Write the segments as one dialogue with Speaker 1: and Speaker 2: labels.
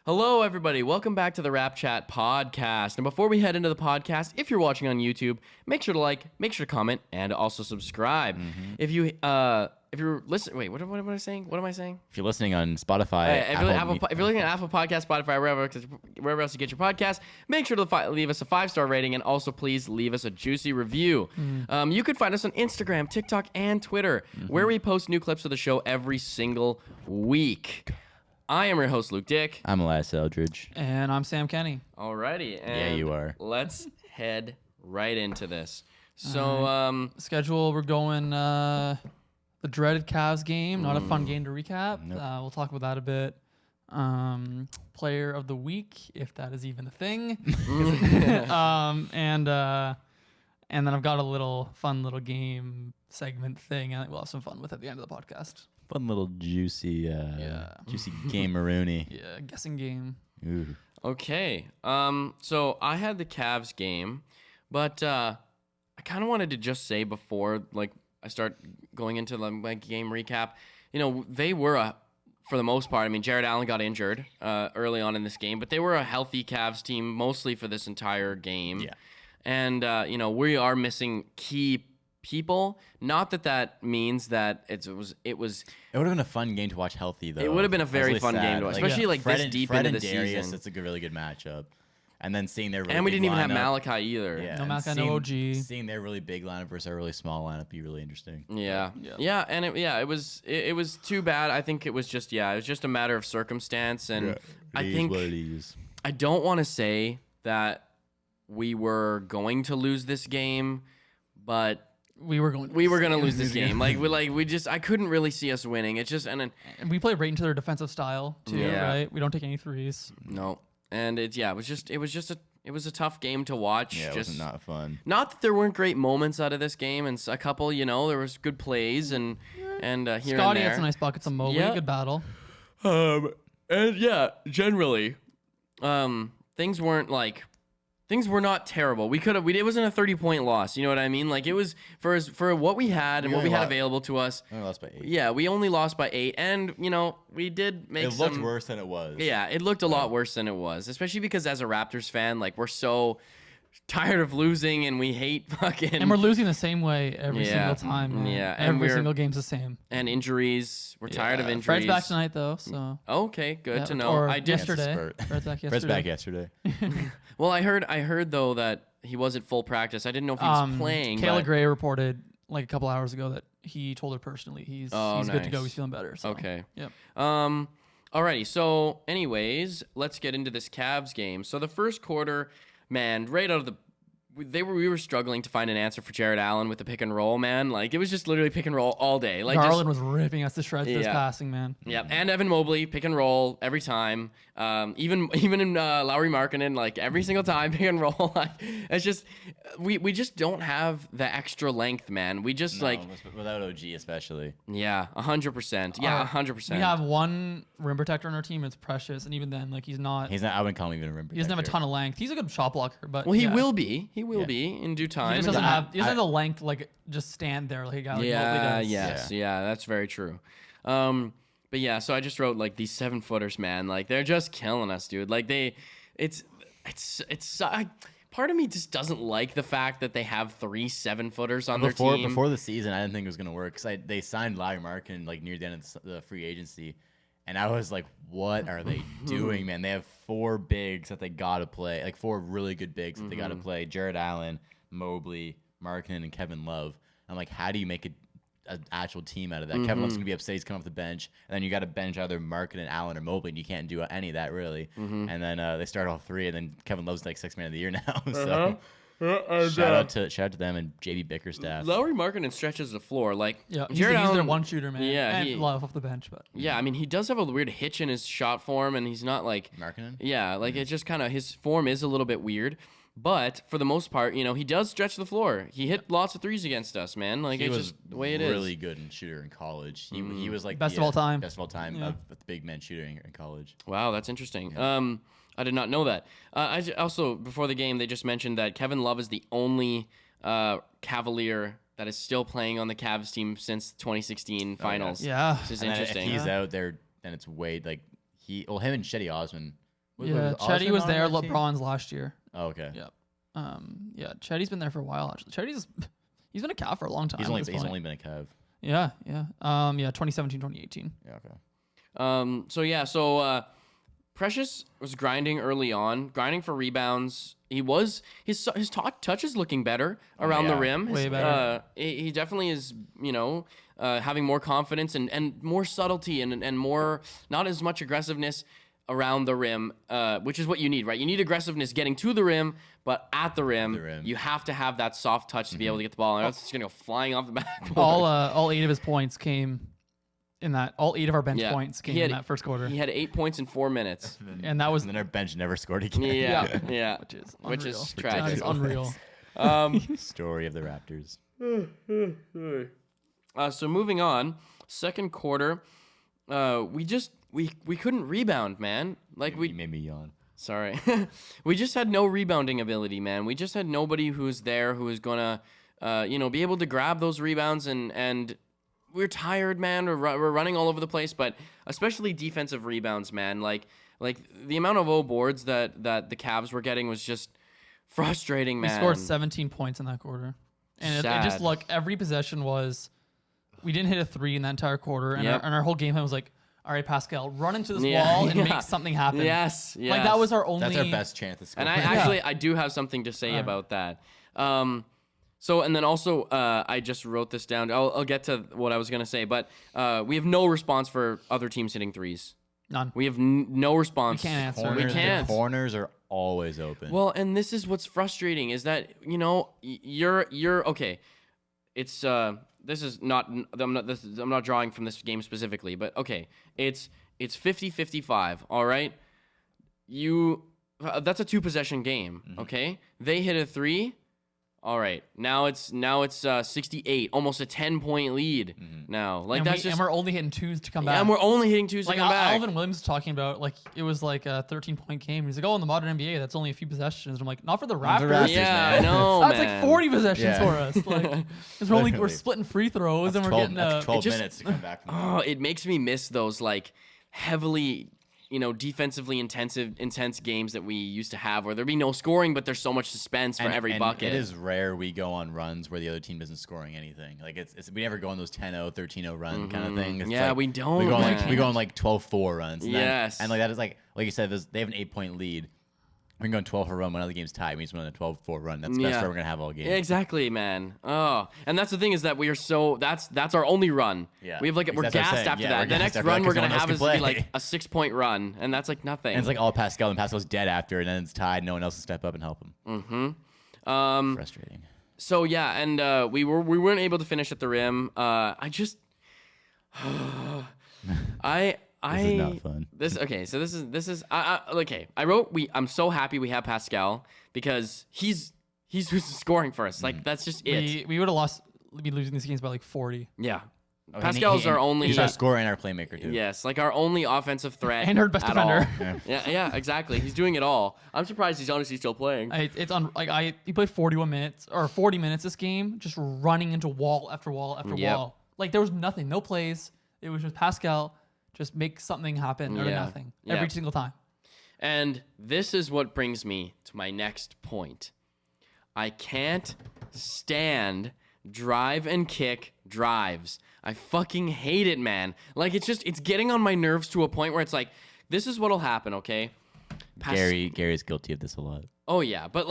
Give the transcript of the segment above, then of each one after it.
Speaker 1: Hello, everybody. Welcome back to the RapChat podcast. And before we head into the podcast, if you're watching on YouTube, make sure to like, make sure to comment, and also subscribe. If you're listening, wait, what am I saying? What am I saying?
Speaker 2: If you're listening on Spotify,
Speaker 1: If you're looking at Apple Podcast, Spotify, wherever else you get your podcast, make sure to leave us a 5-star rating, and also please leave us a juicy review. You could find us on Instagram, TikTok, and Twitter, where we post new clips of the show every single week. I am your host, Luke Dick.
Speaker 2: I'm Elias Eldridge.
Speaker 3: And I'm Sam Kenny.
Speaker 1: Alrighty. And
Speaker 2: Yeah, you are.
Speaker 1: Let's head right into this. So,
Speaker 3: Schedule, we're going the dreaded Cavs game. Not a fun game to recap.
Speaker 2: Nope.
Speaker 3: We'll talk about that a bit. Player of the week, if that is even a thing. And then I've got a fun little game segment thing. I think we'll have some fun with at the end of the podcast.
Speaker 2: Fun little juicy game Marooney.
Speaker 3: Yeah, guessing game.
Speaker 2: Ooh.
Speaker 1: okay. So I had the Cavs game, but I kind of wanted to just say before, I start going into my game recap, they were for the most part, Jared Allen got injured early on in this game, but they were a healthy Cavs team mostly for this entire game.
Speaker 2: Yeah.
Speaker 1: And, we are missing key people. Not that means that it would
Speaker 2: have been a fun game to watch healthy, though.
Speaker 1: It would have been a very fun game to watch, especially this deep into the
Speaker 2: Darius,
Speaker 1: season.
Speaker 2: That's a really good matchup. And then seeing their really
Speaker 1: and we
Speaker 2: big
Speaker 1: didn't even have
Speaker 2: lineup.
Speaker 1: Malachi either.
Speaker 2: Yeah,
Speaker 3: No
Speaker 2: and
Speaker 3: Malachi, no OG.
Speaker 2: Seeing their really big lineup versus our really small lineup be really interesting.
Speaker 1: Yeah. And it was too bad. I think it was just a matter of circumstance, and I think
Speaker 2: what it is.
Speaker 1: I don't want to say that we were going to lose this game, but
Speaker 3: We were going
Speaker 1: to lose this game. I couldn't really see us winning. It's just
Speaker 3: And we play right into their defensive style too,
Speaker 1: Yeah.
Speaker 3: right? We don't take any threes.
Speaker 1: no. And it was a tough game to watch.
Speaker 2: Yeah, it was not fun.
Speaker 1: Not that there weren't great moments out of this game, and a couple, there was good plays and here and there.
Speaker 3: Scotty had some nice buckets of Mobley.
Speaker 1: Yeah.
Speaker 3: Good battle.
Speaker 1: And generally, things were not terrible. It wasn't a 30-point loss. You know what I mean? It was for what we had and what we had available to us.
Speaker 2: We lost by 8.
Speaker 1: Yeah, we only lost by 8, and we did make
Speaker 2: It looked worse than it was.
Speaker 1: Yeah, it looked a lot worse than it was, especially because as a Raptors fan, we're so tired of losing and we hate fucking.
Speaker 3: And we're losing the same way every single time. Man.
Speaker 1: Yeah, and
Speaker 3: every single game's the same.
Speaker 1: And injuries. We're tired of injuries.
Speaker 3: Fred's back tonight though, so.
Speaker 1: Okay, good to know.
Speaker 3: Or
Speaker 1: I did.
Speaker 3: yesterday. Fred's back yesterday.
Speaker 2: Fred's back yesterday.
Speaker 1: Well, I heard though that he was at full practice. I didn't know if he was playing.
Speaker 3: Kayla Gray reported a couple hours ago that he told her personally he's good to go. He's feeling better. So.
Speaker 1: Okay.
Speaker 3: Yep.
Speaker 1: Alrighty. So, anyways, let's get into this Cavs game. So the first quarter, man, right out of the. We were struggling to find an answer for Jared Allen with the pick and roll, man. It was just literally pick and roll all day.
Speaker 3: Garland was ripping us to shreds this passing, man.
Speaker 1: Yeah, and Evan Mobley, pick and roll every time. Even in Lauri Markkanen, every single time, pick and roll. It's just we just don't have the extra length, man. We just
Speaker 2: without OG especially.
Speaker 1: Yeah, 100%. Yeah, 100%.
Speaker 3: We have one rim protector on our team. It's Precious, and even then, he's not.
Speaker 2: I wouldn't call him even a rim protector.
Speaker 3: He doesn't have a ton of length. He's a good shot blocker, but
Speaker 1: he will be. He will be in due time.
Speaker 3: He just doesn't have the length, just stand there like a guy like Mobley does.
Speaker 1: Yes, that's very true. But yeah, so I just wrote these 7-footers, man. They're just killing us, dude. It's part of me just doesn't like the fact that they have 3 7-footers on their team.
Speaker 2: Before the season, I didn't think it was gonna work because they signed Lauri Markkanen near the end of the free agency, and I was like, what are they doing, man? They have 4 bigs that they gotta play, 4 really good bigs that they gotta play. Jared Allen, Mobley, Markkanen, and Kevin Love. I'm like, how do you make an actual team out of that? Kevin Love's gonna be upset. He's coming off the bench, and then you got to bench either Markkanen, Allen, or Mobley, and you can't do any of that really. And then they start all 3, and then Kevin Love's 6th man of the year now. So shout out to them and JB Bickerstaff.
Speaker 1: Lauri Markkanen stretches the floor.
Speaker 3: He's
Speaker 1: Jared Allen,
Speaker 3: their one shooter, man.
Speaker 1: Yeah,
Speaker 3: and Love off the bench, but
Speaker 1: yeah, he does have a weird hitch in his shot form, and he's not
Speaker 2: Markkanen.
Speaker 1: Yeah, it's just kind of his form is a little bit weird. But for the most part, he does stretch the floor. He hit lots of threes against us, man.
Speaker 2: He
Speaker 1: it's
Speaker 2: was
Speaker 1: just the way it is.
Speaker 2: Really good in shooter in college. He was
Speaker 3: best of all time.
Speaker 2: Best of all time of the big men shooting in college.
Speaker 1: Wow, that's interesting. Yeah. I did not know that. Also, before the game, they just mentioned that Kevin Love is the only Cavalier that is still playing on the Cavs team since 2016 finals.
Speaker 3: Yeah.
Speaker 1: This is
Speaker 2: and
Speaker 1: interesting.
Speaker 2: If he's out there, then it's Wade. Him and Shetty Osman
Speaker 3: Yeah, Chetty was there. LeBron's last year.
Speaker 2: Oh, okay.
Speaker 3: Yep. Yeah, Chetty's been there for a while actually. He's been a Cav for a long time.
Speaker 2: He's only been a Cav.
Speaker 3: Yeah. 2017, 2018.
Speaker 2: Yeah, okay.
Speaker 1: So Precious was grinding early on, grinding for rebounds. His touch is looking better around the rim.
Speaker 3: Way better.
Speaker 1: He definitely is, having more confidence and more subtlety and more, not as much aggressiveness around the rim, which is what you need, right? You need aggressiveness getting to the rim, but at the rim, you have to have that soft touch to be able to get the ball. And it's just going to go flying off the backboard.
Speaker 3: All 8 of his points came in that. All 8 of our bench points came in that first quarter.
Speaker 1: He had 8 points in 4 minutes.
Speaker 3: And that was...
Speaker 2: And then our bench never scored again.
Speaker 1: Yeah. Which is tragic.
Speaker 3: That is unreal.
Speaker 2: Story of the Raptors.
Speaker 1: So moving on, second quarter, we couldn't rebound, man. Like
Speaker 2: You made me yawn.
Speaker 1: Sorry. We just had no rebounding ability, man. We just had nobody who's there who is gonna, be able to grab those rebounds, and we're tired, man. We're running all over the place, but especially defensive rebounds, man. Like the amount of O boards that the Cavs were getting was just frustrating, man.
Speaker 3: We scored 17 points in that quarter, and it just every possession was, we didn't hit a 3 in that entire quarter, and our whole game plan was like, all right, Pascal, run into this wall and make something happen.
Speaker 1: Yes.
Speaker 3: Like that was our only.
Speaker 2: That's our best chance to score.
Speaker 1: And I do have something to say about that. So, and then also, I just wrote this down. I'll get to what I was going to say, but we have no response for other teams hitting threes.
Speaker 3: None.
Speaker 1: We have no response.
Speaker 3: We can't answer.
Speaker 1: We can't.
Speaker 2: The corners are always open.
Speaker 1: Well, and this is what's frustrating is that, you're okay. It's this is not I'm not drawing from this game specifically, but okay. It's 50-55, all right? That's a 2 possession game, okay? They hit a 3. All right, now it's 68, almost a 10-point lead now. Like
Speaker 3: and we're only hitting 2s to come back.
Speaker 1: And we're only hitting 2s to come back.
Speaker 3: Alvin Williams was talking about it was like a 13-point game. He's like, in the modern NBA, that's only a few possessions. I'm like, not for the Raptors.
Speaker 1: Yeah, I know,
Speaker 3: That's like 40 possessions for us. Like, because we're splitting free throws
Speaker 2: that's
Speaker 3: and we're
Speaker 2: 12,
Speaker 3: getting
Speaker 2: 12 minutes to come back from that.
Speaker 1: It makes me miss those like heavily, defensively intense games that we used to have where there'd be no scoring, but there's so much suspense for every bucket.
Speaker 2: It is rare we go on runs where the other team isn't scoring anything. Like we never go on those 10-0, 13-0 run kind of thing. It's
Speaker 1: we don't.
Speaker 2: We go on like 12-4 runs. And
Speaker 1: yes.
Speaker 2: And like that is like you said, they have an 8-point lead. We can go on 12 for a run when other game's tied. We just went on a 12-4 run. That's the best run we're gonna have all game.
Speaker 1: Exactly, man. Oh, and that's the thing is that we are so that's our only run.
Speaker 2: Yeah.
Speaker 1: We have we're gassed after that. The next run we're gonna have is be like a 6-point run, and that's like nothing.
Speaker 2: And it's like all Pascal, and Pascal's dead after, and then it's tied. No one else will step up and help him. Frustrating.
Speaker 1: So yeah, and we weren't able to finish at the rim.
Speaker 2: This is not fun.
Speaker 1: I'm so happy we have Pascal because he's scoring for us. Like that's just it.
Speaker 3: We would have be losing these games by like 40.
Speaker 1: Yeah. Pascal's our only.
Speaker 2: He's our scorer and our playmaker too.
Speaker 1: Yes, like our only offensive threat
Speaker 3: and our best defender.
Speaker 1: Yeah, exactly. He's doing it all. I'm surprised he's honestly still playing.
Speaker 3: He played 41 minutes or 40 minutes this game, just running into wall after wall after wall. Like there was nothing, no plays. It was just Pascal. Just make something happen or nothing every single time.
Speaker 1: And this is what brings me to my next point. I can't stand drive and kick drives. I fucking hate it, man. Like it's getting on my nerves to a point where it's like, this is what'll happen, okay?
Speaker 2: Gary's guilty of this a lot.
Speaker 1: Oh yeah, but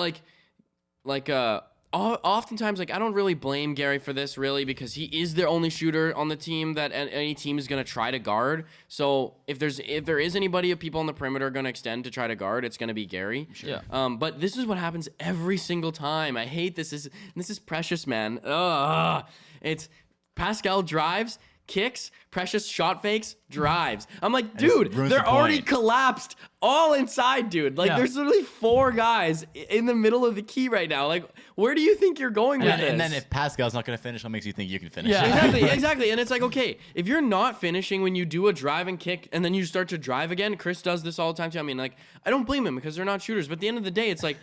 Speaker 1: oftentimes, I don't really blame Gary for this, really, because he is their only shooter on the team that any team is going to try to guard. So if there is anybody of people on the perimeter going to extend to try to guard, it's going to be Gary.
Speaker 3: Sure.
Speaker 1: Yeah. But this is what happens every single time. I hate this. This is Precious, man. Ugh. It's Pascal drives, kicks, Precious shot fakes, drives. I'm like, dude, they're already collapsed all inside, dude. Like, there's literally 4 guys in the middle of the key right now. Like, where do you think you're going with this?
Speaker 2: And then if Pascal's not going to finish, what makes you think you can finish?
Speaker 1: Yeah, exactly. And it's like, okay, if you're not finishing when you do a drive and kick and then you start to drive again, Chris does this all the time too. I mean, like, I don't blame him because they're not shooters. But at the end of the day, it's like,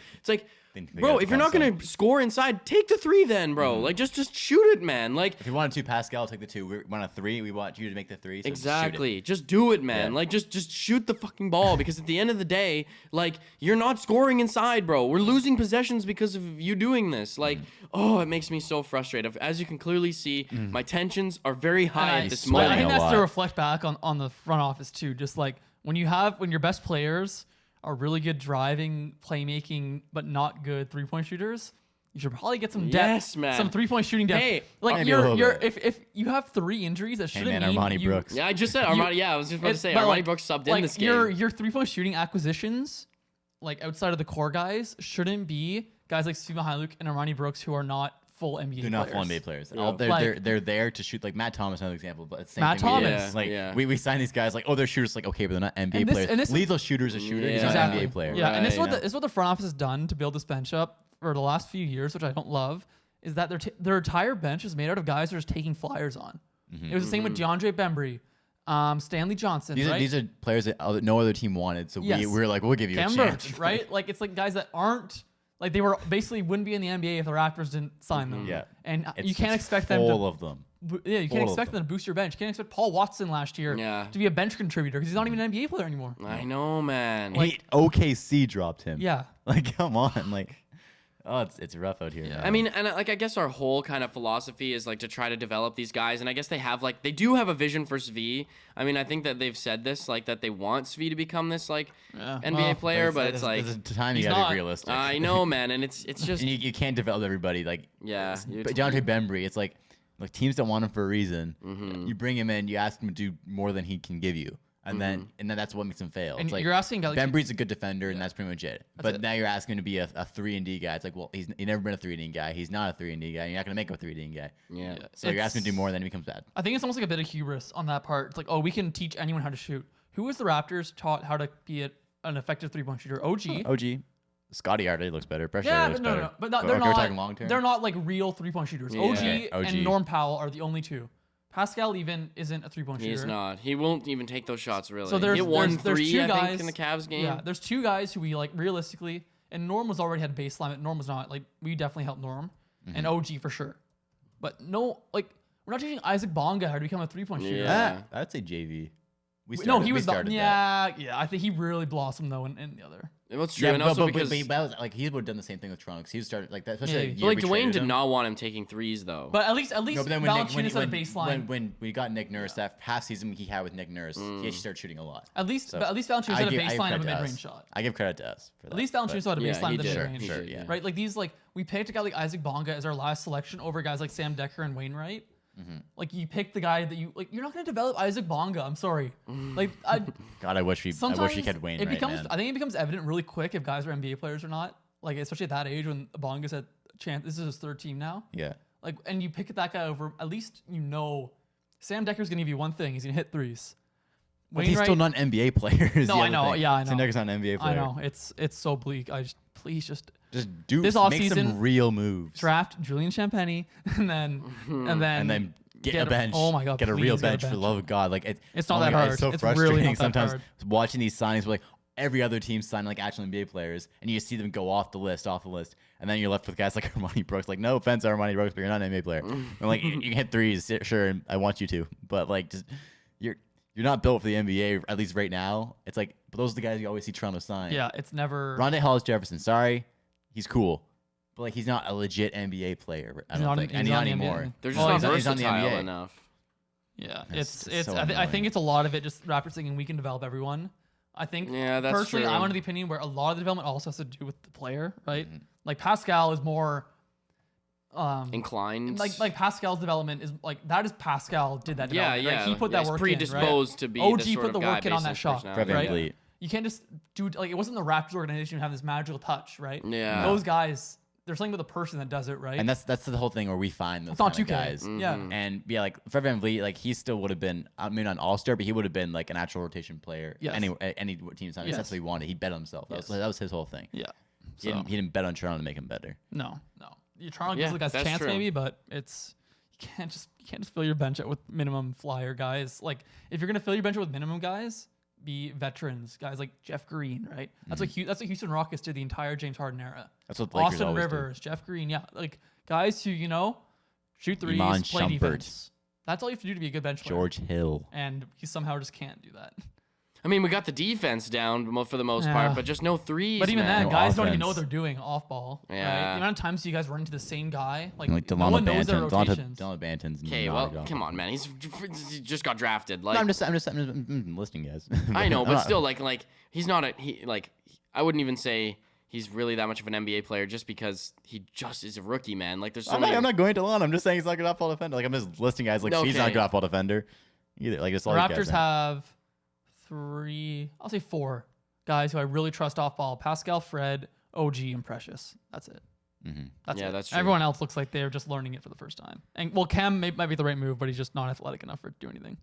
Speaker 1: bro, if you're not going to score inside, take the 3 then, bro. Like, just shoot it, man. Like,
Speaker 2: if you want to, Pascal, take the 2. We want a 3. We want you to make the 3. So
Speaker 1: exactly. Just do it, man. Yeah. Like, just shoot the fucking ball because at the the end of the day, like, you're not scoring inside, bro. We're losing possessions because of you doing this. Like, it makes me so frustrated. As you can clearly see, my tensions are very high at this
Speaker 3: I
Speaker 1: moment.
Speaker 3: think
Speaker 2: a
Speaker 3: that's
Speaker 2: lot.
Speaker 3: to reflect back on the front office too. Just like when your best players are really good driving, playmaking, but not good 3-point shooters, you should probably get some depth,
Speaker 1: Yes, man.
Speaker 3: some 3-point shooting depth.
Speaker 1: Hey,
Speaker 3: like
Speaker 2: maybe a little bit.
Speaker 3: if you have 3 injuries, that
Speaker 2: Hey,
Speaker 3: shouldn't
Speaker 2: man,
Speaker 3: mean
Speaker 2: Armani
Speaker 3: you,
Speaker 2: Brooks.
Speaker 1: Yeah, I just said Armani. Yeah, I was just about to say
Speaker 3: but,
Speaker 1: Armani
Speaker 3: like-
Speaker 1: Brooks subbed
Speaker 3: like
Speaker 1: in this game.
Speaker 3: your 3-point shooting acquisitions, like outside of the core guys, shouldn't be guys like Steve Mihailuk and Armani Brooks who are not full NBA
Speaker 2: They're
Speaker 3: players.
Speaker 2: not full NBA players.
Speaker 1: Yeah.
Speaker 2: All, they're,
Speaker 3: Like-
Speaker 2: they're there to shoot. Like Matt Thomas, another example. But it's the same
Speaker 3: Matt
Speaker 2: thing we did.
Speaker 3: Thomas.
Speaker 2: Like
Speaker 1: Yeah.
Speaker 2: we sign these guys like, oh, they're shooters. Like, okay, but they're not NBA
Speaker 3: And this-
Speaker 2: players.
Speaker 3: and this-
Speaker 2: Lethal shooter's a shooter. He's not
Speaker 1: Yeah.
Speaker 2: an NBA player.
Speaker 3: Yeah, and this is
Speaker 1: Right.
Speaker 3: what the front office has done to build this bench up for the last few years, which I don't love, is that their entire bench is made out of guys who are just taking flyers on. It was the same with DeAndre Bembry, Stanley Johnson,
Speaker 2: These
Speaker 3: right?
Speaker 2: are these are players that no other team wanted. So
Speaker 3: Yes.
Speaker 2: we were like, we'll give you
Speaker 3: Cam
Speaker 2: a chance.
Speaker 3: Birch, right? Like it's like guys that aren't like they were basically wouldn't be in the NBA if the Raptors didn't sign them.
Speaker 2: Yeah.
Speaker 3: and you
Speaker 2: It's-
Speaker 3: can't
Speaker 2: it's
Speaker 3: expect them
Speaker 2: full
Speaker 3: to.
Speaker 2: of them.
Speaker 3: You
Speaker 2: full
Speaker 3: can't
Speaker 2: of
Speaker 3: expect them to boost your bench. You can't expect Paul Watson last year
Speaker 1: Yeah.
Speaker 3: to be a bench contributor because he's not even an NBA player anymore.
Speaker 1: I know, man.
Speaker 2: OKC dropped him.
Speaker 3: Yeah.
Speaker 2: Like, come on. Like, oh, it's rough out here.
Speaker 3: Yeah.
Speaker 2: man.
Speaker 1: I mean, and like I guess our whole kind of philosophy is like to try to develop these guys, and I guess they do have a vision for Svi. I mean, I think that they've said this, like that they want Svi to become this like
Speaker 3: Yeah,
Speaker 1: NBA
Speaker 3: well,
Speaker 1: player, but it's like
Speaker 2: there's a time you
Speaker 3: he's
Speaker 2: gotta
Speaker 3: not.
Speaker 2: be realistic.
Speaker 1: I know, man, and it's just
Speaker 2: And you can't develop everybody. Like,
Speaker 1: yeah.
Speaker 2: but DeAndre Bembry, it's like teams don't want him for a reason.
Speaker 1: Mm-hmm.
Speaker 2: You bring him in, you ask him to do more than he can give you, and then that's what makes him fail.
Speaker 3: And
Speaker 2: It's like
Speaker 3: you're asking guys like-
Speaker 2: Bembry's a good defender, and that's pretty much it. But
Speaker 3: it.
Speaker 2: now you're asking him to be a 3-and-D guy. It's like, well, he's never been a 3-and-D guy. He's not a 3-and-D guy. You're not gonna make him a 3-and-D guy.
Speaker 1: Yeah.
Speaker 2: So you're asking him to do more, and then he becomes bad.
Speaker 3: I think it's almost like a bit of hubris on that part. It's like, oh, we can teach anyone how to shoot. Who was the Raptors taught how to be an effective 3-point shooter? OG.
Speaker 2: OG, Scotty already looks better. Pressure
Speaker 3: Yeah,
Speaker 2: looks
Speaker 3: but no,
Speaker 2: better.
Speaker 3: but they're
Speaker 2: if
Speaker 3: not.
Speaker 2: you're talking long term.
Speaker 3: They're not like real 3-point shooters.
Speaker 1: Yeah.
Speaker 3: OG,
Speaker 2: Okay, OG.
Speaker 3: and Norm Powell are the only two. Pascal even isn't a 3-point shooter.
Speaker 1: He's not. He won't even take those shots really.
Speaker 3: So there's
Speaker 1: he hit one
Speaker 3: there's
Speaker 1: three,
Speaker 3: two
Speaker 1: I
Speaker 3: guys
Speaker 1: think, in the Cavs game.
Speaker 3: Yeah, there's two guys who we like realistically, and Norm was already had baseline, but Norm was not. Like we definitely helped Norm and OG for sure. But no, like we're not teaching Isaac Bonga how to become a 3-point shooter.
Speaker 1: Yeah.
Speaker 2: I'd say JV.
Speaker 3: No, he
Speaker 2: we
Speaker 3: was not.
Speaker 2: started that.
Speaker 3: Yeah. I think he really blossomed though in the other.
Speaker 1: That's true,
Speaker 2: Yeah,
Speaker 1: and
Speaker 2: but,
Speaker 1: also
Speaker 2: but,
Speaker 1: because
Speaker 2: but that was, like he would have done the same thing with Toronto. 'Cause he started like that. Especially
Speaker 3: Yeah,
Speaker 2: that
Speaker 3: but,
Speaker 2: year
Speaker 1: like
Speaker 2: we
Speaker 1: Dwayne
Speaker 2: traded
Speaker 1: did
Speaker 2: him.
Speaker 1: not want him taking threes though.
Speaker 3: But at least
Speaker 2: No, but then when
Speaker 3: Valanciunas had a baseline.
Speaker 2: when we got Nick Nurse, that half season he had with Nick Nurse, he actually started shooting a lot.
Speaker 3: At least
Speaker 2: So,
Speaker 3: Valanciunas
Speaker 2: I
Speaker 3: had a
Speaker 2: give- I give
Speaker 3: baseline of a
Speaker 2: credit to
Speaker 3: mid-range
Speaker 2: us.
Speaker 3: shot.
Speaker 2: I give credit to us for that.
Speaker 3: At least Valanciunas had a
Speaker 1: Yeah,
Speaker 3: baseline
Speaker 1: he
Speaker 3: of the
Speaker 1: did.
Speaker 3: mid-range.
Speaker 2: Sure, yeah.
Speaker 3: Right? Like these, like we picked a guy like Isaac Bonga as our last selection over guys like Sam Decker and Wainwright. Like you picked the guy that you like. You're not going to develop Isaac Bonga. I'm sorry. Like
Speaker 2: God, I wish we
Speaker 3: sometimes
Speaker 2: had Wayne
Speaker 3: it
Speaker 2: right,
Speaker 3: becomes.
Speaker 2: man.
Speaker 3: I think it becomes evident really quick if guys are NBA players or not. Like especially at that age when Bonga's at chance. This is his third team now.
Speaker 2: Yeah.
Speaker 3: Like and you pick that guy over. At least you know Sam Decker's going to give you one thing. He's going to hit threes.
Speaker 2: But he's still not an NBA player. is
Speaker 3: No,
Speaker 2: the
Speaker 3: I
Speaker 2: other
Speaker 3: know.
Speaker 2: thing.
Speaker 3: Yeah, I know.
Speaker 2: Sam Decker's not an NBA player.
Speaker 3: I know it's so bleak. Please just
Speaker 2: Just do
Speaker 3: This
Speaker 2: make some
Speaker 3: offseason,
Speaker 2: real moves.
Speaker 3: draft Julian Champagny and then
Speaker 2: and then get a bench.
Speaker 3: Oh my god!
Speaker 2: Get a real
Speaker 3: please get
Speaker 2: bench for the love of God. Like
Speaker 3: It's not
Speaker 2: oh my
Speaker 3: that
Speaker 2: God,
Speaker 3: hard.
Speaker 2: It's so
Speaker 3: It's really
Speaker 2: frustrating
Speaker 3: not that
Speaker 2: sometimes
Speaker 3: hard.
Speaker 2: watching these signings. Where, like every other team signing like actual NBA players, and you just see them go off the list, and then you're left with guys like Armani Brooks. Like no offense, Armani Brooks, but you're not an NBA player. And like you can hit threes, sure, and I want you to, but like just you're not built for the NBA, at least right now. It's like, but those are the guys you always see Toronto sign.
Speaker 3: Yeah, it's never.
Speaker 2: Rondé Hollis Jefferson, sorry, he's cool, but like he's not a legit NBA player. I
Speaker 3: He's
Speaker 2: don't
Speaker 3: not-
Speaker 2: think,
Speaker 3: he's
Speaker 2: and
Speaker 3: not
Speaker 2: not
Speaker 3: in the
Speaker 2: anymore.
Speaker 3: NBA.
Speaker 1: They're
Speaker 3: Well,
Speaker 1: just not
Speaker 2: he's on the
Speaker 1: versatile
Speaker 2: NBA.
Speaker 1: enough.
Speaker 3: Yeah,
Speaker 2: It's
Speaker 3: it's.
Speaker 2: so
Speaker 3: I
Speaker 2: annoying.
Speaker 3: think it's a lot of it. Just Raptors thinking we can develop everyone. I think.
Speaker 1: Yeah, that's
Speaker 3: personally,
Speaker 1: true.
Speaker 3: I'm under the opinion where a lot of the development also has to do with the player, right?
Speaker 2: Mm-hmm.
Speaker 3: Like Pascal is more.
Speaker 1: Inclined.
Speaker 3: Like Pascal's development is like that is Pascal did that.
Speaker 1: yeah,
Speaker 3: development,
Speaker 1: yeah.
Speaker 3: Right? He put
Speaker 1: yeah,
Speaker 3: that
Speaker 1: he's
Speaker 3: work
Speaker 1: predisposed
Speaker 3: in,
Speaker 1: to be.
Speaker 3: right? OG
Speaker 1: the sort
Speaker 3: put the
Speaker 1: of guy
Speaker 3: work in on
Speaker 1: based
Speaker 3: that
Speaker 1: his
Speaker 3: shot,
Speaker 1: personality.
Speaker 2: Fred
Speaker 3: right?
Speaker 2: VanVleet.
Speaker 3: You can't just do like it wasn't the Raptors organization who have this magical touch, right?
Speaker 1: Yeah.
Speaker 3: Those guys, there's something with the person that does it, right?
Speaker 2: And that's the whole thing where we find those
Speaker 3: it's not
Speaker 2: kind
Speaker 3: 2K.
Speaker 2: of guys.
Speaker 3: Yeah.
Speaker 2: And yeah, like Fred VanVleet, like he still would have been, I mean, an all-star, but he would have been like an actual rotation player.
Speaker 3: Yes.
Speaker 2: Any team signing.
Speaker 3: Yes.
Speaker 2: That's what he wanted. He bet on himself. That,
Speaker 3: Yes.
Speaker 2: that was his whole thing.
Speaker 3: Yeah.
Speaker 2: He,
Speaker 3: So,
Speaker 2: he didn't bet on Toronto to make him better.
Speaker 3: no. You're trying to
Speaker 1: Yeah,
Speaker 3: give the guys a
Speaker 1: that's
Speaker 3: chance
Speaker 1: true.
Speaker 3: maybe, but it's you can't just fill your bench out with minimum flyer guys. Like if you're gonna fill your bench out with minimum guys, be veterans, guys like Jeff Green, right? That's what Houston Rockets did the entire James Harden era.
Speaker 2: That's what the Lakers
Speaker 3: Austin
Speaker 2: always
Speaker 3: Rivers, Jeff Green, yeah, like guys who shoot threes,
Speaker 2: Iman
Speaker 3: play
Speaker 2: Shumpert.
Speaker 3: defense. That's all you have to do to be a good bench player.
Speaker 2: George Hill.
Speaker 3: And he somehow just can't do that.
Speaker 1: I mean, we got the defense down for the most
Speaker 3: Yeah.
Speaker 1: part, but just no threes.
Speaker 3: But even
Speaker 1: man.
Speaker 3: then,
Speaker 2: No
Speaker 3: guys don't even know what
Speaker 2: offense.
Speaker 3: they're doing off ball.
Speaker 1: Yeah.
Speaker 3: Right? The amount of times you guys run into the same guy, like,
Speaker 2: Like
Speaker 3: no
Speaker 2: Delano
Speaker 3: one knows their
Speaker 2: Banton.
Speaker 3: rotations.
Speaker 2: Delano Banton's
Speaker 1: Okay,
Speaker 2: not
Speaker 1: well,
Speaker 2: a good
Speaker 1: come on, man. He just got drafted. Like,
Speaker 2: No, I'm just listening, guys.
Speaker 1: I know,
Speaker 2: I'm
Speaker 1: but
Speaker 2: not-
Speaker 1: still, like he's not I wouldn't even say he's really that much of an NBA player just because he just is a rookie, man. Like, there's so many.
Speaker 2: I'm not going to Delano. I'm just saying he's not a good off-ball defender. Like I'm just listing guys like he's not a
Speaker 1: Okay.
Speaker 2: good off-ball defender either. Like it's
Speaker 3: The
Speaker 2: all you
Speaker 3: Raptors
Speaker 2: guys
Speaker 3: have four guys who I really trust off ball: Pascal, Fred, OG, and Precious. That's it.
Speaker 2: Mm-hmm.
Speaker 3: That's
Speaker 1: Yeah,
Speaker 3: it.
Speaker 1: that's true.
Speaker 3: Everyone else looks like they're just learning it for the first time. And well, Cam might be the right move, but he's just not athletic enough to do anything.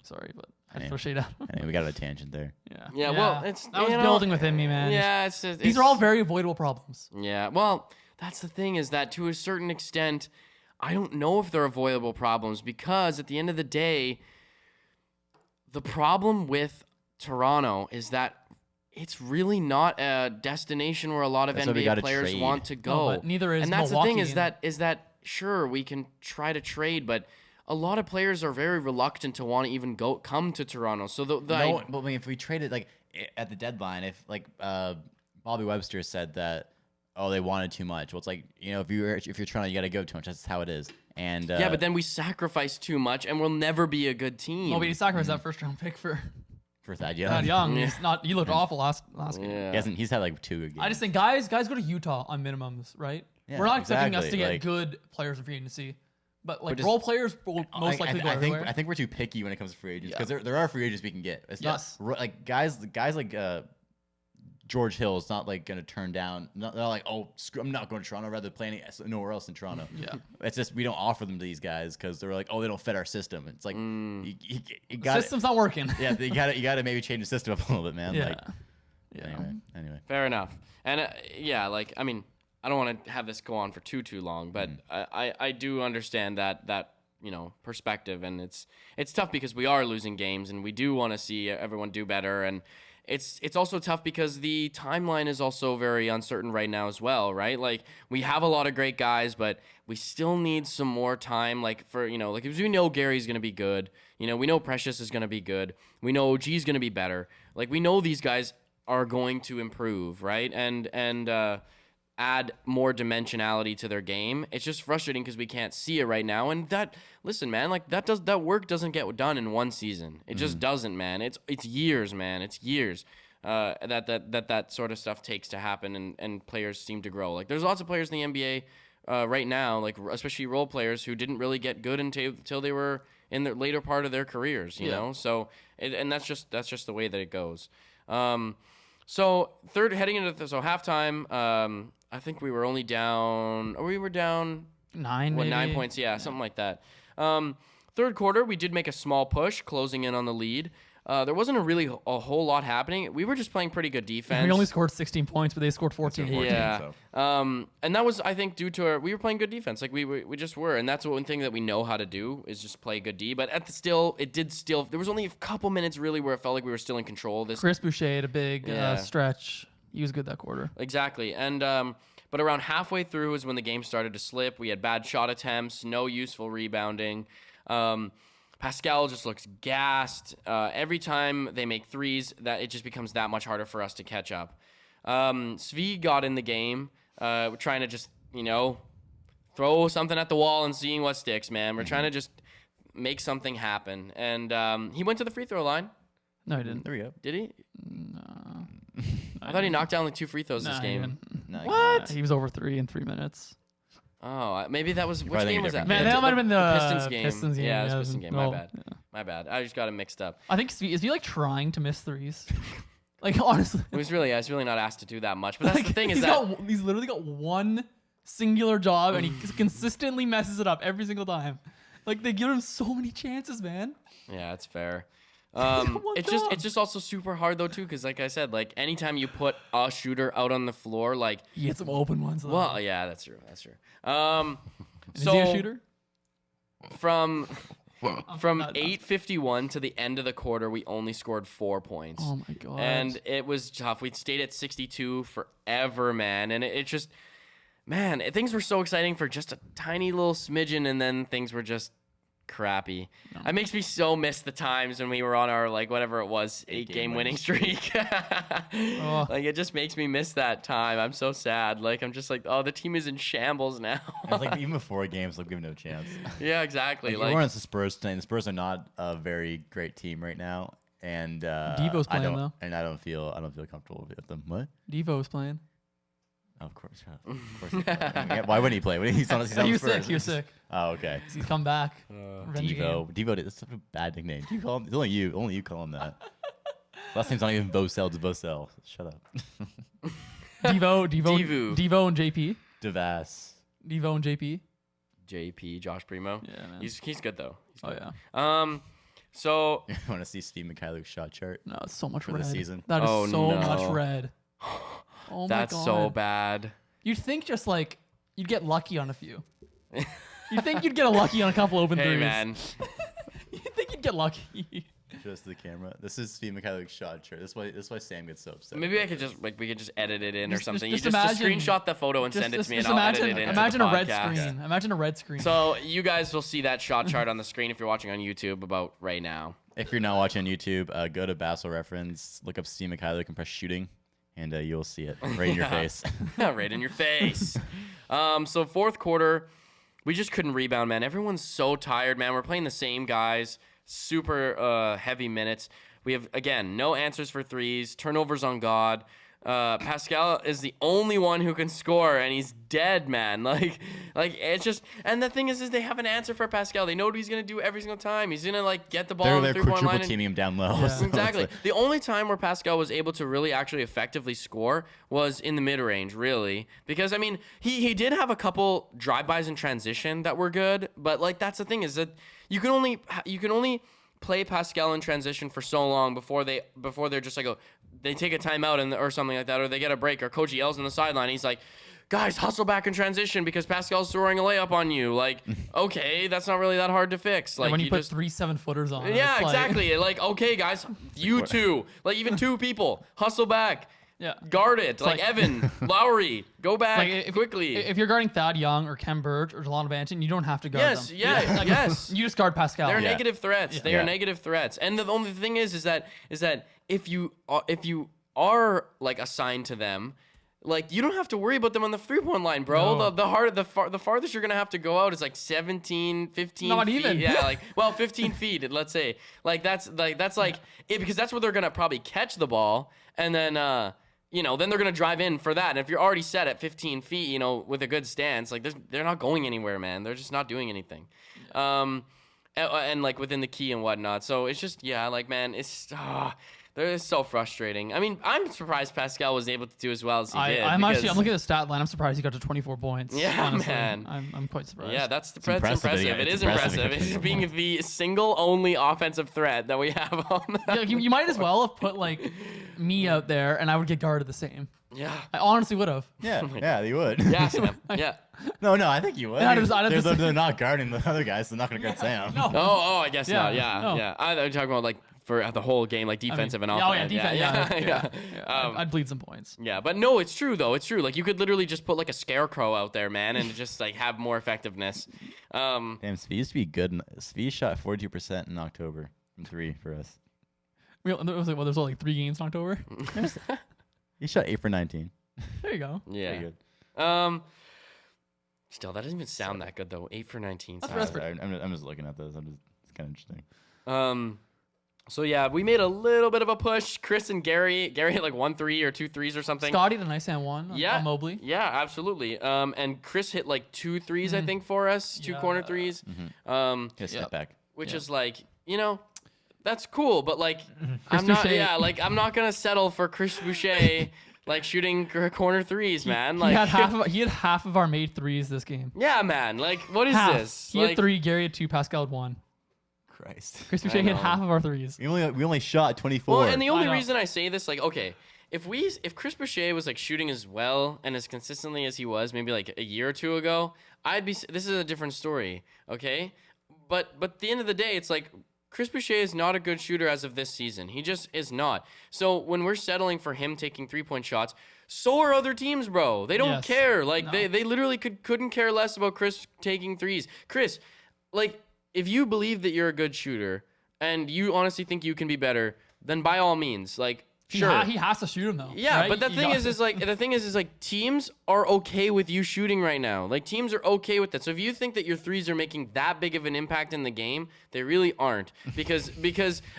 Speaker 3: Sorry, but I had to
Speaker 2: Yeah.
Speaker 3: throw shade out.
Speaker 2: Anyway, we got a tangent there.
Speaker 1: Yeah, well, it's
Speaker 3: that was
Speaker 1: you know,
Speaker 3: building within me, man.
Speaker 1: Yeah,
Speaker 3: These are all very avoidable problems.
Speaker 1: Yeah, well, that's the thing is that to a certain extent, I don't know if they're avoidable problems because at the end of the day, the problem with Toronto is that it's really not a destination where a lot of
Speaker 2: That's why we
Speaker 1: NBA
Speaker 2: gotta
Speaker 1: players
Speaker 2: trade.
Speaker 1: want to
Speaker 3: No,
Speaker 1: go.
Speaker 3: but neither is
Speaker 1: and that's the
Speaker 3: Milwaukee
Speaker 1: thing is
Speaker 3: and-
Speaker 1: that sure we can try to trade, but a lot of players are very reluctant to want to even come to Toronto. So the
Speaker 2: No, but I mean, if we traded like at the deadline, if like Bobby Webster said that, oh, they wanted too much. Well, it's like if you're Toronto, you got to go too much. That's how it is. And
Speaker 1: yeah, but then we sacrifice too much, and we'll never be a good team.
Speaker 3: Well, but he sacrificed that first round pick for
Speaker 2: for Thad Young,
Speaker 3: Thad Young.
Speaker 1: Yeah.
Speaker 3: He's not. He looked awful last game.
Speaker 1: Yeah.
Speaker 2: he's had like 2 good games.
Speaker 3: I just think guys go to Utah on minimums, right?
Speaker 2: Yeah,
Speaker 3: We're not expecting us to
Speaker 2: exactly,
Speaker 3: get
Speaker 2: like-
Speaker 3: good players in free agency, but like
Speaker 2: just-
Speaker 3: role players will most likely go everywhere.
Speaker 2: I think we're too picky when it comes to free agents
Speaker 3: Yeah.
Speaker 2: because there are free agents we can get. It's
Speaker 3: Yes.
Speaker 2: not like guys like George Hill is not like gonna turn down. They're not like, oh, I'm not going to Toronto. I'd rather play nowhere else in Toronto.
Speaker 3: Yeah.
Speaker 2: It's just we don't offer them to these guys because they're like, oh, they don't fit our system. It's like you
Speaker 3: The
Speaker 2: got
Speaker 3: system's not working.
Speaker 2: yeah, you got to maybe change the system up a little bit, man.
Speaker 3: Yeah.
Speaker 2: Like,
Speaker 3: Yeah.
Speaker 2: anyway.
Speaker 1: Fair enough. And yeah, like I mean, I don't want to have this go on for too long, but I do understand that perspective, and it's tough because we are losing games, and we do want to see everyone do better, and it's also tough because the timeline is also very uncertain right now as well, right? Like we have a lot of great guys, but we still need some more time. Like for like because we know Gary's gonna be good, we know Precious is gonna be good, we know OG's gonna be better. Like we know these guys are going to improve, right? And add more dimensionality to their game. It's just frustrating because we can't see it right now. And listen, man, like that work doesn't get done in one season. It just doesn't, man. It's years, man. It's years that sort of stuff takes to happen, and players seem to grow. Like there's lots of players in the NBA right now, like especially role players who didn't really get good until they were in the later part of their careers, you know. So and that's just the way that it goes. So heading into halftime, I think we were only down, or we were down
Speaker 3: 9 maybe.
Speaker 1: 9 points, yeah, something like that. Third quarter, we did make a small push, closing in on the lead. There wasn't a whole lot happening. We were just playing pretty good defense.
Speaker 3: We only scored 16 points, but they scored 14.
Speaker 1: Yeah.
Speaker 2: so.
Speaker 1: And that was, I think, due to we were playing good defense. Like we just were, and that's one thing that we know how to do is just play good D. But there was only a couple minutes really where it felt like we were still in control of this.
Speaker 3: Chris Boucher had a big
Speaker 1: Yeah.
Speaker 3: stretch. He was good that quarter.
Speaker 1: Exactly. And but around halfway through is when the game started to slip. We had bad shot attempts, no useful rebounding. Pascal just looks gassed. Every time they make threes, that it just becomes that much harder for us to catch up. Svi got in the game. We're trying to just, throw something at the wall and seeing what sticks, man. We're trying to just make something happen. And he went to the free throw line.
Speaker 3: No, he didn't.
Speaker 2: There we go.
Speaker 1: Did he?
Speaker 3: No.
Speaker 1: I thought he knocked down like 2 free throws this
Speaker 3: Nah, he
Speaker 1: game.
Speaker 3: didn't.
Speaker 2: No,
Speaker 1: What?
Speaker 3: He was over 3 in 3 minutes.
Speaker 1: Oh, maybe that was which
Speaker 2: probably
Speaker 1: game
Speaker 2: think
Speaker 1: was
Speaker 2: a
Speaker 1: that?
Speaker 3: Man, that might have been the
Speaker 1: Pistons game.
Speaker 3: Pistons game,
Speaker 1: Yeah, it was
Speaker 3: yeah,
Speaker 1: Pistons game.
Speaker 3: well,
Speaker 1: My bad.
Speaker 3: yeah.
Speaker 1: My bad. I just got it mixed up.
Speaker 3: I think is he like trying to miss threes? Like honestly,
Speaker 1: I was really not asked to do that much. But that's
Speaker 3: like,
Speaker 1: the thing is
Speaker 3: he's
Speaker 1: that
Speaker 3: he's literally got one singular job and he consistently messes it up every single time. Like they give him so many chances, man.
Speaker 1: yeah, it's fair.
Speaker 3: One
Speaker 1: It's
Speaker 3: job.
Speaker 1: just also super hard though too, because like I said, like anytime you put a shooter out on the floor, like
Speaker 3: He hit some open ones. Though.
Speaker 1: well, yeah, that's true.
Speaker 3: Is
Speaker 1: So
Speaker 3: he a shooter?
Speaker 1: from
Speaker 3: not-
Speaker 1: 8:51 to the end of the quarter, we only scored 4 points.
Speaker 3: Oh my god.
Speaker 1: And it was tough. We'd stayed at 62 forever, man. And it just, man, things were so exciting for just a tiny little smidgen, and then things were just crappy. It makes me so miss the times when we were on our like whatever it was 8-game winning streak. Like it just makes me miss that time. I'm so sad. Like I'm just like, oh, the team is in shambles now.
Speaker 2: It's like even before games, like we have no chance.
Speaker 1: Yeah, exactly.
Speaker 2: Like, we're on the Spurs tonight. The Spurs are not a very great team right now, and
Speaker 3: Devo's playing though.
Speaker 2: And I don't feel comfortable with them. What?
Speaker 3: Devo's playing.
Speaker 2: Of course, of course. Why wouldn't he play? He's on the Spurs.
Speaker 3: He was sick.
Speaker 2: Oh, okay.
Speaker 3: He's come back. Revenge
Speaker 2: Devo.
Speaker 3: game.
Speaker 2: Devo. That's such a bad nickname. You call him? It's only you call him that. Last name's not even Vosel. It's Vosel. Shut up.
Speaker 3: Devo and JP.
Speaker 2: Devas.
Speaker 3: Devo and JP.
Speaker 1: JP, Josh Primo.
Speaker 3: Yeah, man.
Speaker 1: He's good though. He's good.
Speaker 3: Yeah.
Speaker 1: So
Speaker 2: You want to see Steve Mikhailuk's shot chart?
Speaker 3: No, it's so much
Speaker 2: For
Speaker 3: red.
Speaker 2: the season?
Speaker 3: That is
Speaker 1: Oh,
Speaker 3: so
Speaker 1: no.
Speaker 3: much red. Oh my
Speaker 1: that's
Speaker 3: god.
Speaker 1: so bad.
Speaker 3: You'd think just like you'd get lucky on a few. You'd think you'd get a lucky on a couple open
Speaker 1: Hey
Speaker 3: threes.
Speaker 1: man.
Speaker 3: You'd think you'd get lucky.
Speaker 2: Just the camera. This is Steve Mikhailuk's shot chart. This why Sam gets so upset.
Speaker 1: Maybe I could just we could just edit it in or something.
Speaker 3: just
Speaker 1: you just
Speaker 3: imagine-
Speaker 1: screenshot the photo and send it to me, and I'll
Speaker 3: imagine,
Speaker 1: edit it into
Speaker 3: imagine
Speaker 1: the
Speaker 3: a red
Speaker 1: podcast.
Speaker 3: screen. Imagine a red screen.
Speaker 1: So you guys will see that shot chart on the screen if you're watching on YouTube about right now.
Speaker 2: If you're not watching on YouTube, go to Bassel Reference, look up Steve Mikhailuk and press shooting, and you'll see it right in your face.
Speaker 1: Right in your face. So fourth quarter, we just couldn't rebound, man. Everyone's so tired, man. We're playing the same guys, super heavy minutes. We have, again, no answers for threes, turnovers on God. Pascal is the only one who can score, and he's dead, man. Like it's just, and the thing is they have an answer for Pascal. They know what he's gonna do every single time. He's gonna like get the ball on the
Speaker 2: They're
Speaker 1: 3-point line.
Speaker 2: quadruple teaming him down low.
Speaker 3: Yeah.
Speaker 2: So it's
Speaker 1: Exactly.
Speaker 2: like-
Speaker 1: The only time where Pascal was able to really actually effectively score was in the mid-range, really. Because, I mean, he did have a couple drive-bys in transition that were good, but, like, that's the thing is that you can only play Pascal in transition for so long before they're just like, they take a timeout or something like that, or they get a break, or coach yells on the sideline. He's like, guys, hustle back in transition because Pascal's throwing a layup on you. Like, okay, that's not really that hard to fix. Like,
Speaker 3: when you put
Speaker 1: just
Speaker 3: 3 7-footers on.
Speaker 1: yeah,
Speaker 3: it's like-
Speaker 1: exactly. Like, okay, guys, you two, like even two people, hustle back,
Speaker 3: Yeah.
Speaker 1: guard it. Like,
Speaker 3: like-
Speaker 1: Evan, Lowry, go back
Speaker 3: Like
Speaker 1: quickly.
Speaker 3: If you're guarding Thad Young or Kem Burge or Delano Banton, you don't have to guard
Speaker 1: Yes,
Speaker 3: them.
Speaker 1: yeah,
Speaker 3: Like,
Speaker 1: yes.
Speaker 3: You just guard Pascal.
Speaker 1: They're
Speaker 2: Yeah.
Speaker 1: negative threats. They
Speaker 2: Yeah.
Speaker 1: are negative threats. And the only thing is that if you are like assigned to them, like you don't have to worry about them on the 3-point line, bro.
Speaker 3: No.
Speaker 1: The farthest you're gonna have to go out is like 17, 15
Speaker 3: Not
Speaker 1: feet.
Speaker 3: even.
Speaker 1: Yeah, like 15 feet. Let's say that's it, because that's where they're gonna probably catch the ball, and then then they're gonna drive in for that. And if you're already set at 15 feet, with a good stance, like they're not going anywhere, man. They're just not doing anything. And like within the key and whatnot. So it's just, man, it's they're so frustrating. I mean, I'm surprised Pascal was able to do as well as he did.
Speaker 3: I'm
Speaker 1: because-
Speaker 3: looking at the stat line. I'm surprised he got to 24 points.
Speaker 1: Yeah,
Speaker 3: honestly.
Speaker 1: man.
Speaker 3: I'm quite surprised.
Speaker 1: Yeah, that's
Speaker 2: impressive.
Speaker 1: impressive.
Speaker 2: Yeah,
Speaker 1: It
Speaker 2: it's
Speaker 1: is
Speaker 2: impressive.
Speaker 1: impressive. It's being the single only offensive threat that we have on that.
Speaker 3: Yeah, you might as well have put like me out there, and I would get guarded the same.
Speaker 1: Yeah.
Speaker 3: I honestly would have.
Speaker 2: Yeah, you would.
Speaker 1: Yeah, Sam. Yeah.
Speaker 2: No, I think you would.
Speaker 3: Yeah, I'd have to
Speaker 2: They're not guarding the other guys. They're not going to guard Sam.
Speaker 3: No.
Speaker 1: Oh, I guess
Speaker 3: Yeah,
Speaker 1: not. Yeah,
Speaker 3: no.
Speaker 1: yeah. I thought you were talking about like for the whole game, like defensive and
Speaker 3: yeah, oh,
Speaker 1: offensive.
Speaker 3: yeah, defense.
Speaker 1: yeah.
Speaker 3: I'd bleed some points.
Speaker 1: Yeah, but no, it's true though. It's true. Like you could literally just put like a scarecrow out there, man, and just like have more effectiveness.
Speaker 2: Damn, Svi used to be good. Svi shot 42% in October from 3 for us.
Speaker 3: There's only like 3 games in October.
Speaker 2: He shot 8 for 19.
Speaker 3: There you go.
Speaker 1: Yeah.
Speaker 2: Pretty good.
Speaker 1: Still, that doesn't even sound that good though. 8 for 19.
Speaker 3: That's
Speaker 1: sounds-
Speaker 3: That's
Speaker 2: I'm just looking at this. It's kind of interesting.
Speaker 1: So yeah, we made a little bit of a push. Chris and Gary hit like 1 3 or 2 3s or something.
Speaker 3: Scotty had a nice and one.
Speaker 1: Yeah,
Speaker 3: On Mobley.
Speaker 1: Yeah, absolutely. And Chris hit like 2 3s, I think, for us, 2 corner threes.
Speaker 2: Just step back.
Speaker 1: Which is like, that's cool, but like,
Speaker 3: Chris
Speaker 1: I'm not,
Speaker 3: Boucher.
Speaker 1: I'm not gonna settle for Chris Boucher like shooting corner threes, man. Like,
Speaker 3: He had half of our made threes this game.
Speaker 1: yeah, man. Like, what is
Speaker 3: Half.
Speaker 1: this?
Speaker 3: He
Speaker 1: like,
Speaker 3: had 3. Gary had 2. Pascal had 1.
Speaker 2: Christ.
Speaker 3: Chris Boucher hit half of our threes.
Speaker 2: We only shot 24.
Speaker 1: Well, and the only
Speaker 3: know.
Speaker 1: reason I say this, like, okay, if Chris Boucher was like shooting as well and as consistently as he was maybe like a year or 2 ago, this is a different story, okay? But at the end of the day, it's like Chris Boucher is not a good shooter as of this season. He just is not. So when we're settling for him taking 3-point shots, so are other teams, bro. They don't
Speaker 3: Yes.
Speaker 1: care. Like
Speaker 3: No.
Speaker 1: they literally couldn't care less about Chris taking threes. Chris, like, if you believe that you're a good shooter and you honestly think you can be better, then by all means, like, sure.
Speaker 3: He has to shoot him though.
Speaker 1: Yeah,
Speaker 3: right?
Speaker 1: but the thing is like teams are okay with you shooting right now. Like teams are okay with that. So if you think that your threes are making that big of an impact in the game, they really aren't. Because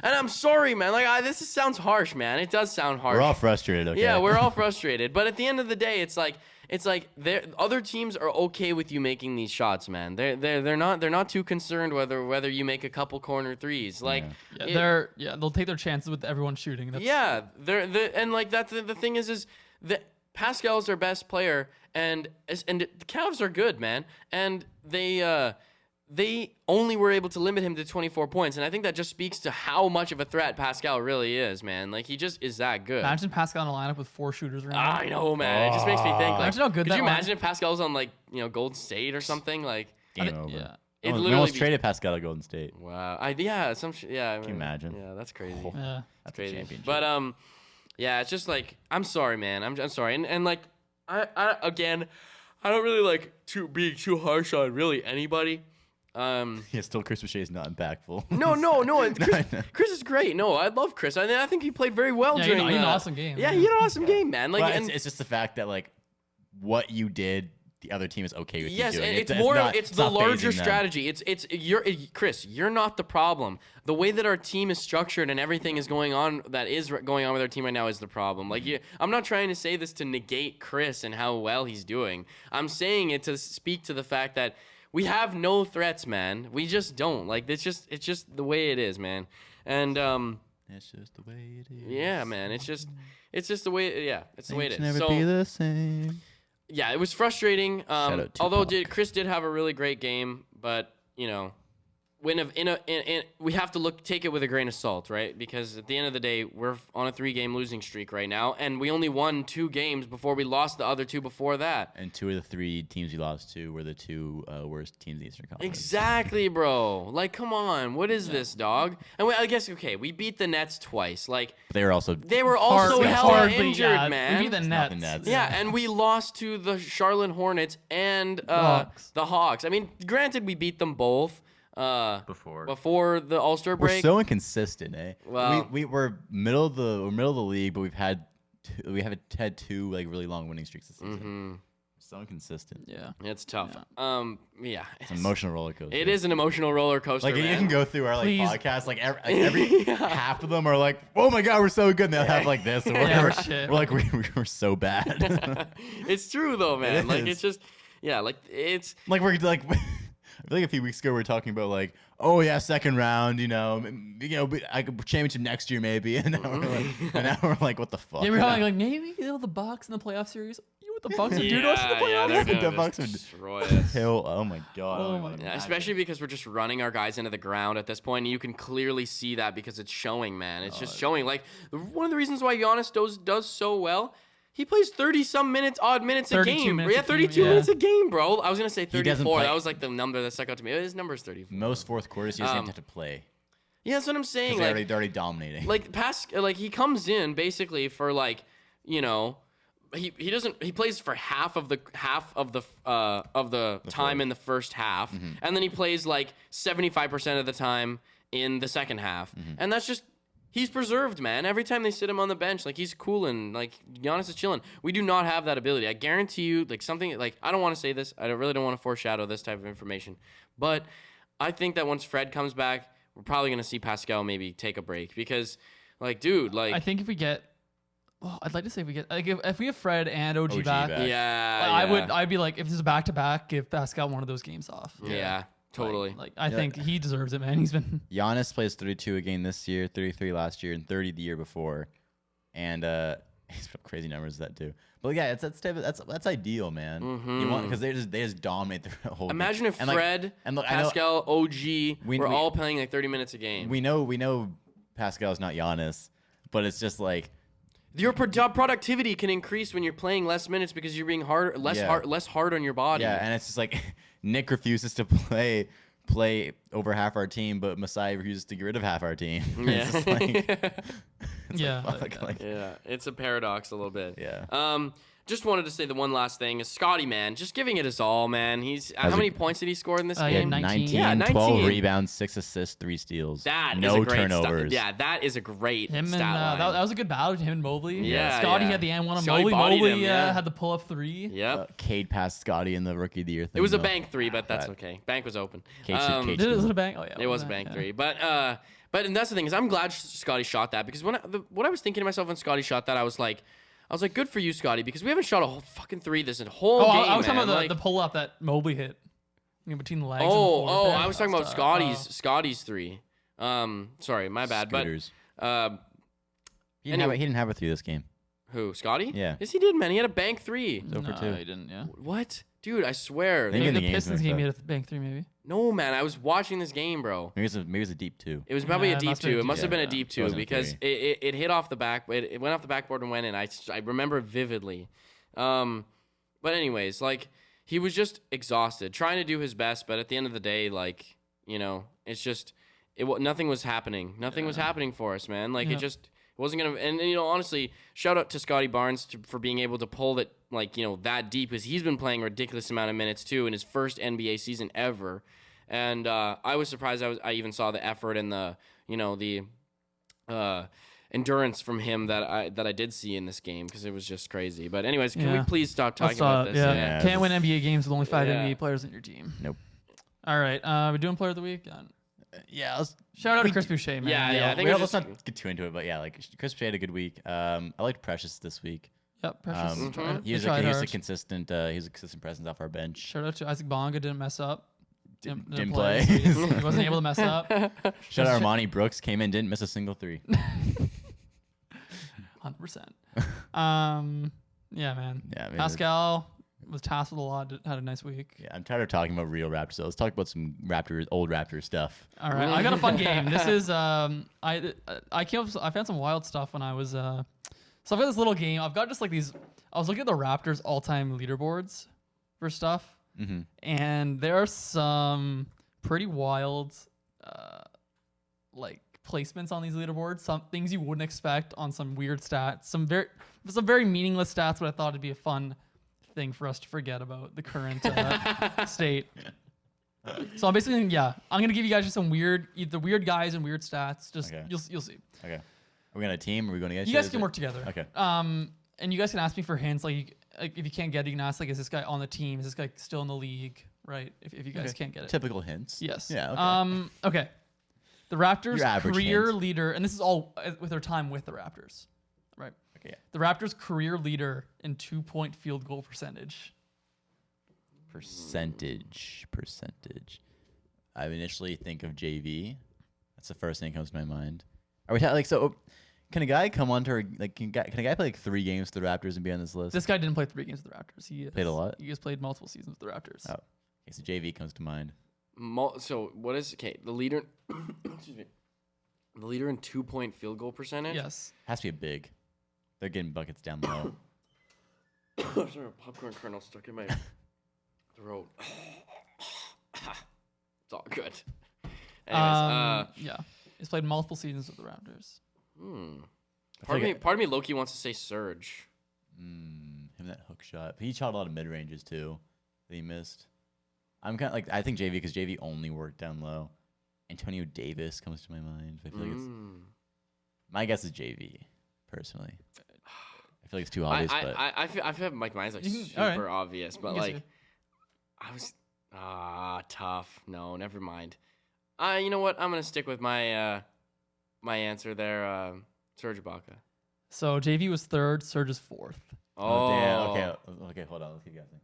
Speaker 1: and I'm sorry, man. Like this sounds harsh, man. It does sound harsh.
Speaker 2: We're all frustrated. Okay.
Speaker 1: Yeah, we're all frustrated. But at the end of the day, it's like other teams are okay with you making these shots, man. They're not too concerned whether you make a couple corner threes. Like
Speaker 3: they'll take their chances with everyone shooting.
Speaker 1: And like that's the thing is that Pascal's their best player, and the Cavs are good, man, and they only were able to limit him to 24 points, and I think that just speaks to how much of a threat Pascal really is, man. Like, he just is that good.
Speaker 3: Imagine Pascal in a lineup with 4 shooters around.
Speaker 1: I know, man. It just makes me think, like,
Speaker 3: imagine how good
Speaker 1: could
Speaker 3: that
Speaker 1: you
Speaker 3: was.
Speaker 1: imagine if Pascal was on, like, Golden State or something? Like,
Speaker 2: Game over.
Speaker 3: Yeah.
Speaker 1: It'd
Speaker 2: We
Speaker 1: literally
Speaker 2: almost
Speaker 1: be-
Speaker 2: traded Pascal to Golden State.
Speaker 1: Wow. Can you
Speaker 2: imagine?
Speaker 1: Yeah, that's crazy.
Speaker 3: Yeah.
Speaker 2: That's
Speaker 1: Crazy.
Speaker 2: a championship.
Speaker 1: But yeah, it's just like I'm sorry, man. I'm sorry, and like I again, I don't really like being too harsh on really anybody.
Speaker 2: Yeah, still Chris Boucher is not impactful.
Speaker 1: No. Chris is great. No, I love Chris. I think he played very well
Speaker 3: Yeah,
Speaker 1: during.
Speaker 3: he had an awesome game.
Speaker 1: Yeah, he had an awesome game, man. Like,
Speaker 2: But
Speaker 1: and
Speaker 2: it's just the fact that like what you did, the other team is okay with
Speaker 1: yes,
Speaker 2: you doing.
Speaker 1: and it's
Speaker 2: not
Speaker 1: the larger
Speaker 2: phasing them.
Speaker 1: strategy. Chris, you're not the problem. The way that our team is structured and everything is going on going on with our team right now is the problem. Like, I'm not trying to say this to negate Chris and how well he's doing. I'm saying it to speak to the fact that we have no threats, man. We just don't. Like, it's just the way it is, man. And
Speaker 2: It's just the way it is.
Speaker 1: yeah, man. It's just the way. Yeah, it's the way it is.
Speaker 2: Never
Speaker 1: So,
Speaker 2: be the same.
Speaker 1: yeah, it was frustrating.
Speaker 2: Shout out
Speaker 1: Although
Speaker 2: Tupac.
Speaker 1: Chris did have a really great game, but we have to take it with a grain of salt, right? Because at the end of the day, we're on a 3-game losing streak right now, and we only won 2 games before we lost the other 2 before that.
Speaker 2: And 2 of the 3 teams we lost to were the 2 worst teams in the Eastern Conference.
Speaker 1: Exactly, bro. Like, come on, what is this, dog? And I guess we beat the Nets twice. Like,
Speaker 2: They were also
Speaker 1: hella
Speaker 3: Hardly,
Speaker 1: injured,
Speaker 3: yeah.
Speaker 1: man.
Speaker 3: We beat the
Speaker 2: not
Speaker 3: Nets.
Speaker 2: the Nets.
Speaker 1: Yeah, and we lost to the Charlotte Hornets and
Speaker 3: Hawks.
Speaker 1: the Hawks. I mean, granted, we beat them both before the All-Star
Speaker 2: we're
Speaker 1: break.
Speaker 2: so inconsistent, eh?
Speaker 1: Well-
Speaker 2: we're middle of the league, but we haven't had 2 like really long winning streaks this season. So inconsistent.
Speaker 3: Yeah.
Speaker 1: It's tough. Yeah,
Speaker 2: It's an emotional roller coaster.
Speaker 1: it is an emotional roller coaster.
Speaker 2: Like, you
Speaker 1: man.
Speaker 2: can go through our
Speaker 3: Please.
Speaker 2: podcasts, like every half of them are like, "Oh my god, we're so good." And they'll have like this, and
Speaker 3: Yeah,
Speaker 2: we're
Speaker 3: shit.
Speaker 2: like, we're so bad.
Speaker 1: It's true though, man.
Speaker 2: It
Speaker 1: Like,
Speaker 2: is.
Speaker 1: it's just, yeah, like it's.
Speaker 2: Like we're like, I feel like a few weeks ago we were talking about like, oh yeah, second round, championship next year maybe, and now we're like, what the fuck?
Speaker 3: Yeah, we're like maybe the Bucks in the playoff series. You know what the Bucks would do to us in the playoffs?
Speaker 1: they're
Speaker 2: The
Speaker 1: gonna
Speaker 2: Bucks
Speaker 1: just
Speaker 2: would
Speaker 1: destroy us.
Speaker 2: Hell, oh my god.
Speaker 3: Oh
Speaker 2: I don't
Speaker 3: my
Speaker 2: even
Speaker 1: Yeah,
Speaker 2: imagine.
Speaker 1: especially because we're just running our guys into the ground at this point, and you can clearly see that because it's showing, man. It's just showing. Like, one of the reasons why Giannis does so well, he plays 30-some odd minutes a
Speaker 3: 32
Speaker 1: game.
Speaker 3: minutes
Speaker 1: Yeah,
Speaker 3: a game,
Speaker 1: 32
Speaker 3: yeah.
Speaker 1: minutes a game, bro. I was gonna say
Speaker 2: doesn't
Speaker 1: 34.
Speaker 2: play-
Speaker 1: That was like the number that stuck out to me. His number is 34.
Speaker 2: Most fourth quarters, he doesn't have to play.
Speaker 1: Yeah, that's what I'm saying.
Speaker 2: They're
Speaker 1: Like,
Speaker 2: already dominating.
Speaker 1: like he comes in basically for like, he plays for half of the time in the first half, and then he plays like 75% of the time in the second half, and that's just. He's preserved, man. Every time they sit him on the bench, like, he's cooling. Like, Giannis is chilling. We do not have that ability. I guarantee you, like, something, like, I don't want to say this. I really don't want to foreshadow this type of information. But I think that once Fred comes back, we're probably going to see Pascal maybe take a break. Because, like, dude, like.
Speaker 3: I think if we get, I'd like to say if we get, like, if we have Fred and OG,
Speaker 2: OG
Speaker 3: back,
Speaker 2: back.
Speaker 1: Yeah.
Speaker 3: I'd be like, if this is back to back, give Pascal one of those games off.
Speaker 1: Yeah, totally.
Speaker 3: Like I think he deserves it, man. He's been.
Speaker 2: Giannis plays 32 a game this year, 33 last year, and 30 the year before, and he's got crazy numbers that too. But yeah, that's ideal, man. You want because they just dominate the whole.
Speaker 1: Imagine if
Speaker 2: and like-
Speaker 1: Fred,
Speaker 2: and look, I know-
Speaker 1: Pascal, OG
Speaker 2: We-
Speaker 1: were
Speaker 2: we-
Speaker 1: all playing like 30 minutes a game.
Speaker 2: We know Pascal's not Giannis, but it's just like
Speaker 1: Your productivity can increase when you're playing less minutes because you're being less hard on your body.
Speaker 2: yeah, and it's just like Nick refuses to play over half our team, but Masai refuses to get rid of half our team. It's just like,
Speaker 3: Yeah.
Speaker 2: fuck, like,
Speaker 1: Yeah, it's a paradox a little bit.
Speaker 2: Yeah.
Speaker 1: just wanted to say the one last thing is Scotty, man, just giving it his all, man. How many points did he score in this
Speaker 3: Yeah,
Speaker 1: game?
Speaker 3: 19.
Speaker 1: Yeah, 19.
Speaker 2: 12 rebounds, 6 assists, 3 steals.
Speaker 1: That
Speaker 2: no
Speaker 1: is a great
Speaker 2: turnovers.
Speaker 1: that is a great
Speaker 3: Him
Speaker 1: stat
Speaker 3: and
Speaker 1: line.
Speaker 3: that was a good battle between him and Mobley.
Speaker 1: Yeah,
Speaker 3: Scotty
Speaker 1: yeah.
Speaker 3: had the and one on
Speaker 1: Scotty
Speaker 3: Mobley.
Speaker 1: bodied
Speaker 3: Mobley
Speaker 1: him, yeah.
Speaker 3: had the pull up 3.
Speaker 1: Yep.
Speaker 2: Cade passed Scotty in the Rookie of the Year thing.
Speaker 1: It was a
Speaker 2: though.
Speaker 1: bank 3, but that's okay. Bank was open.
Speaker 2: Cade should- Cade
Speaker 3: Did it was it a bang? Oh yeah,
Speaker 1: It was a bank 3, but and that's the thing is I'm glad Scotty shot that because what I was thinking to myself when Scotty shot that I was like, good for you, Scotty, because we haven't shot a whole fucking 3 this whole game.
Speaker 3: I was talking
Speaker 1: man.
Speaker 3: about the pull up that Mobley hit between the legs.
Speaker 1: Oh,
Speaker 3: and the
Speaker 1: I was talking about
Speaker 3: Scotty's.
Speaker 1: Scotty's 3. Sorry, my bad.
Speaker 2: Scooters.
Speaker 1: But
Speaker 2: He didn't have a 3 this game.
Speaker 1: who? Scotty?
Speaker 2: Yeah.
Speaker 1: Yes, he did, man. He had a bank 3.
Speaker 2: So for
Speaker 3: No,
Speaker 2: 2.
Speaker 3: he didn't. Yeah.
Speaker 1: What? Dude, I swear.
Speaker 2: Maybe
Speaker 3: Maybe
Speaker 2: in
Speaker 3: the
Speaker 2: the game's
Speaker 3: Pistons
Speaker 2: mixed
Speaker 3: game
Speaker 2: up.
Speaker 3: he had a bank 3 maybe.
Speaker 1: No, man. I was watching this game, bro.
Speaker 2: Maybe it was a deep 2.
Speaker 1: It was probably
Speaker 3: Yeah,
Speaker 1: a
Speaker 3: it
Speaker 1: deep
Speaker 3: must have been
Speaker 1: 2.
Speaker 3: a
Speaker 1: It must
Speaker 3: deep
Speaker 1: have been a
Speaker 2: two.
Speaker 1: deep
Speaker 2: It
Speaker 1: 2
Speaker 2: wasn't a
Speaker 1: because
Speaker 2: 3.
Speaker 1: it hit off the back. It went off the backboard and went in. I remember it vividly. But anyways, like he was just exhausted, trying to do his best, but at the end of the day, like it's just nothing was happening. Nothing was happening for us, man. Like
Speaker 3: Yeah.
Speaker 1: it wasn't gonna. And honestly, shout out to Scotty Barnes for being able to pull that that deep because he's been playing a ridiculous amount of minutes too in his first NBA season ever. And I was surprised I even saw the effort and the endurance from him that I did see in this game because it was just crazy. But anyways, can we please stop talking about this?
Speaker 3: Yeah.
Speaker 2: Yeah,
Speaker 3: Can't win NBA games with only 5
Speaker 1: Yeah.
Speaker 3: NBA players in your team.
Speaker 2: Nope.
Speaker 3: All right. We're doing player of the week.
Speaker 2: Yeah, let's
Speaker 3: Shout out to Chris Boucher, man.
Speaker 1: Yeah, I think
Speaker 2: let's
Speaker 1: just-
Speaker 2: not get too into it, but yeah, like Chris Boucher had a good week. I liked Precious this week.
Speaker 3: Yep. Precious.
Speaker 1: Mm-hmm.
Speaker 2: He was
Speaker 3: tried
Speaker 2: a
Speaker 3: hard.
Speaker 2: consistent presence off our bench.
Speaker 3: Shout out to Isaac Bonga. Didn't mess up.
Speaker 2: Didn't play.
Speaker 3: So he wasn't able to mess up.
Speaker 2: Shout out Armani Brooks, came in, didn't miss a single 3.
Speaker 3: 100%. Yeah, man.
Speaker 2: Yeah, I mean,
Speaker 3: Pascal was tasked with a lot. Had a nice week.
Speaker 2: Yeah, I'm tired of talking about real Raptors. So let's talk about some old Raptors stuff.
Speaker 3: All right, I got a fun game. This is I found some wild stuff when I was so I've got this little game. I've got just like these. I was looking at the Raptors all-time leaderboards for stuff, and there are some pretty wild like placements on these leaderboards. Some things you wouldn't expect on some weird stats. Some very meaningless stats, but I thought it'd be a fun thing for us to forget about the current state. So I'm basically, I'm gonna give you guys just some weird guys and weird stats. Just
Speaker 2: Okay.
Speaker 3: you'll see.
Speaker 2: Okay. Are we on a team? Are we going to get
Speaker 3: You guys can work together.
Speaker 2: Okay.
Speaker 3: And you guys can ask me for hints. Like if you can't get it, you can ask like, is this guy on the team? Is this guy still in the league? Right? If you guys
Speaker 2: Okay.
Speaker 3: can't get it.
Speaker 2: Typical hints.
Speaker 3: Yes.
Speaker 2: Yeah. Okay.
Speaker 3: Okay. The Raptors
Speaker 2: Your average
Speaker 3: career
Speaker 2: hint.
Speaker 3: leader, and this is all with their time with the Raptors, right?
Speaker 2: Okay. Yeah.
Speaker 3: The Raptors career leader in 2-point field goal percentage.
Speaker 2: Percentage. I initially think of JV. That's the first thing that comes to my mind. Are we like so? Can a guy come onto can a guy play like 3 games with the Raptors and be on this list?
Speaker 3: This guy didn't play 3 games with the Raptors. He
Speaker 2: Played a lot?
Speaker 3: He has played multiple seasons with the Raptors.
Speaker 2: Oh, okay, so JV comes to mind.
Speaker 1: So what is the leader? Excuse me. The leader in 2-point field goal percentage.
Speaker 3: Yes.
Speaker 2: Has to be a big. They're getting buckets down low.
Speaker 1: Sorry, a popcorn kernel stuck in my throat. It's all good. Anyways,
Speaker 3: Yeah. He's played multiple seasons with the Raptors.
Speaker 1: Part of me, Loki wants to say Surge.
Speaker 2: Him that hook shot. He shot a lot of mid ranges too that he missed. I'm kind of like I think JV because JV only worked down low. Antonio Davis comes to my mind. I feel like it's my guess is JV personally. I feel like it's too obvious, but
Speaker 1: I feel like mine's like super
Speaker 3: all right.
Speaker 1: obvious, but
Speaker 3: You guess
Speaker 1: like
Speaker 3: it.
Speaker 1: I was tough. No, never mind. You know what? I'm gonna stick with my my answer there. Serge Ibaka.
Speaker 3: So JV was 3rd, Serge is 4th.
Speaker 2: oh damn. Okay, hold on. Let's keep guessing.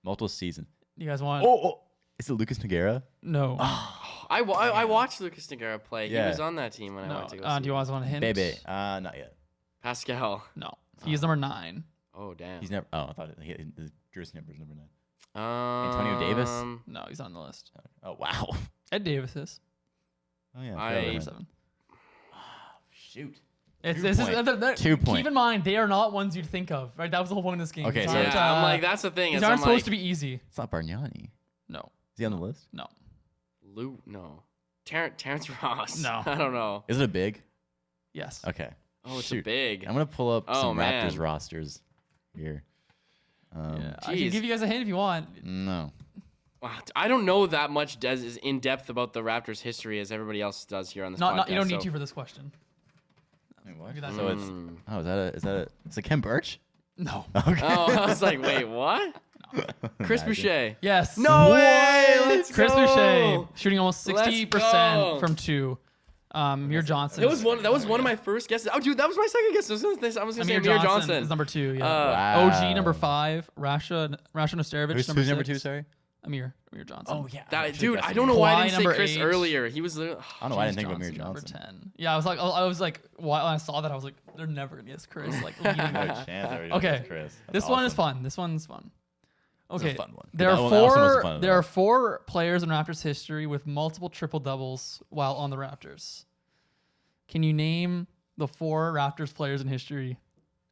Speaker 2: Multiple season.
Speaker 3: You guys want?
Speaker 2: Oh, is it Lucas Nogueira?
Speaker 3: No.
Speaker 1: I watched Lucas Nogueira play.
Speaker 2: Yeah.
Speaker 1: He was on that team when I
Speaker 3: No.
Speaker 1: went to go see
Speaker 3: Do you guys want a hint?
Speaker 2: Baby. Not yet.
Speaker 1: Pascal.
Speaker 3: No. He's number 9.
Speaker 1: Oh damn.
Speaker 2: He's never. Oh, I thought the jersey number is number 9.
Speaker 1: Antonio
Speaker 2: Davis?
Speaker 3: No, he's on the list.
Speaker 2: Oh wow.
Speaker 3: Ed Davis is.
Speaker 2: Oh yeah.
Speaker 1: I-
Speaker 3: Number 7.
Speaker 2: Shoot.
Speaker 3: It's
Speaker 2: 2
Speaker 3: this is
Speaker 2: point.
Speaker 3: they're-
Speaker 2: 2
Speaker 3: Keep
Speaker 2: point.
Speaker 3: in mind they are not ones you'd think of, right? That was the whole point of this game.
Speaker 2: Okay,
Speaker 3: These
Speaker 2: so-
Speaker 3: aren't,
Speaker 1: I'm like, that's the thing.
Speaker 3: these
Speaker 1: Is
Speaker 3: aren't
Speaker 1: I'm
Speaker 3: supposed
Speaker 1: like,
Speaker 3: to be easy.
Speaker 2: It's not Bargnani.
Speaker 3: No.
Speaker 2: Is he on the list?
Speaker 3: No.
Speaker 1: No. Terrence Ross.
Speaker 3: No.
Speaker 1: I don't know.
Speaker 2: Is it a big?
Speaker 3: Yes.
Speaker 2: Okay.
Speaker 1: Oh, it's
Speaker 2: Shoot.
Speaker 1: a big.
Speaker 2: I'm gonna pull up
Speaker 1: Oh,
Speaker 2: some
Speaker 1: man.
Speaker 2: Raptors rosters. here.
Speaker 3: I can
Speaker 1: Jeez.
Speaker 3: give you guys a hint if you want.
Speaker 2: No.
Speaker 1: Wow, I don't know that much as in depth about the Raptors history as everybody else does here on this podcast.
Speaker 3: You don't need to for this question.
Speaker 2: Wait, what?
Speaker 3: Give that
Speaker 2: So it's is it Kem Birch?
Speaker 3: No.
Speaker 2: Okay.
Speaker 1: Oh, I was like, wait, what? Chris Boucher.
Speaker 3: Yes.
Speaker 1: No way! Let's
Speaker 3: Chris
Speaker 1: go!
Speaker 3: Boucher shooting almost
Speaker 1: Let's
Speaker 3: 60%
Speaker 1: go.
Speaker 3: from 2. Amir Johnson.
Speaker 1: That was one of my first guesses. Oh, dude, that was my second guess. I was gonna say
Speaker 3: Amir
Speaker 1: Amir
Speaker 3: Johnson
Speaker 1: Johnson.
Speaker 3: is number 2. Yeah.
Speaker 2: Wow.
Speaker 3: OG number 5. Rasha Nostarovich
Speaker 2: Who's
Speaker 3: number 6.
Speaker 2: number 2? Sorry.
Speaker 3: Amir Johnson.
Speaker 2: Oh yeah.
Speaker 1: That, dude, I don't know why I didn't say
Speaker 3: number
Speaker 1: Chris
Speaker 3: 8.
Speaker 1: earlier. He was.
Speaker 2: I don't know why I didn't think of Amir Johnson.
Speaker 3: Number 10. Yeah, I was like, when I saw that, I was like, they're never gonna guess Chris. Like, leading
Speaker 2: No
Speaker 3: it.
Speaker 2: chance I would
Speaker 3: Okay.
Speaker 2: guess Chris. That's
Speaker 3: This one is
Speaker 2: awesome.
Speaker 3: fun. This one's fun.
Speaker 2: This
Speaker 3: Okay,
Speaker 2: is a fun one.
Speaker 3: there
Speaker 2: That
Speaker 3: are
Speaker 2: one also was
Speaker 3: four.
Speaker 2: fun as
Speaker 3: There
Speaker 2: well.
Speaker 3: are 4 players in Raptors history with multiple triple doubles while on the Raptors. Can you name the 4 Raptors players in history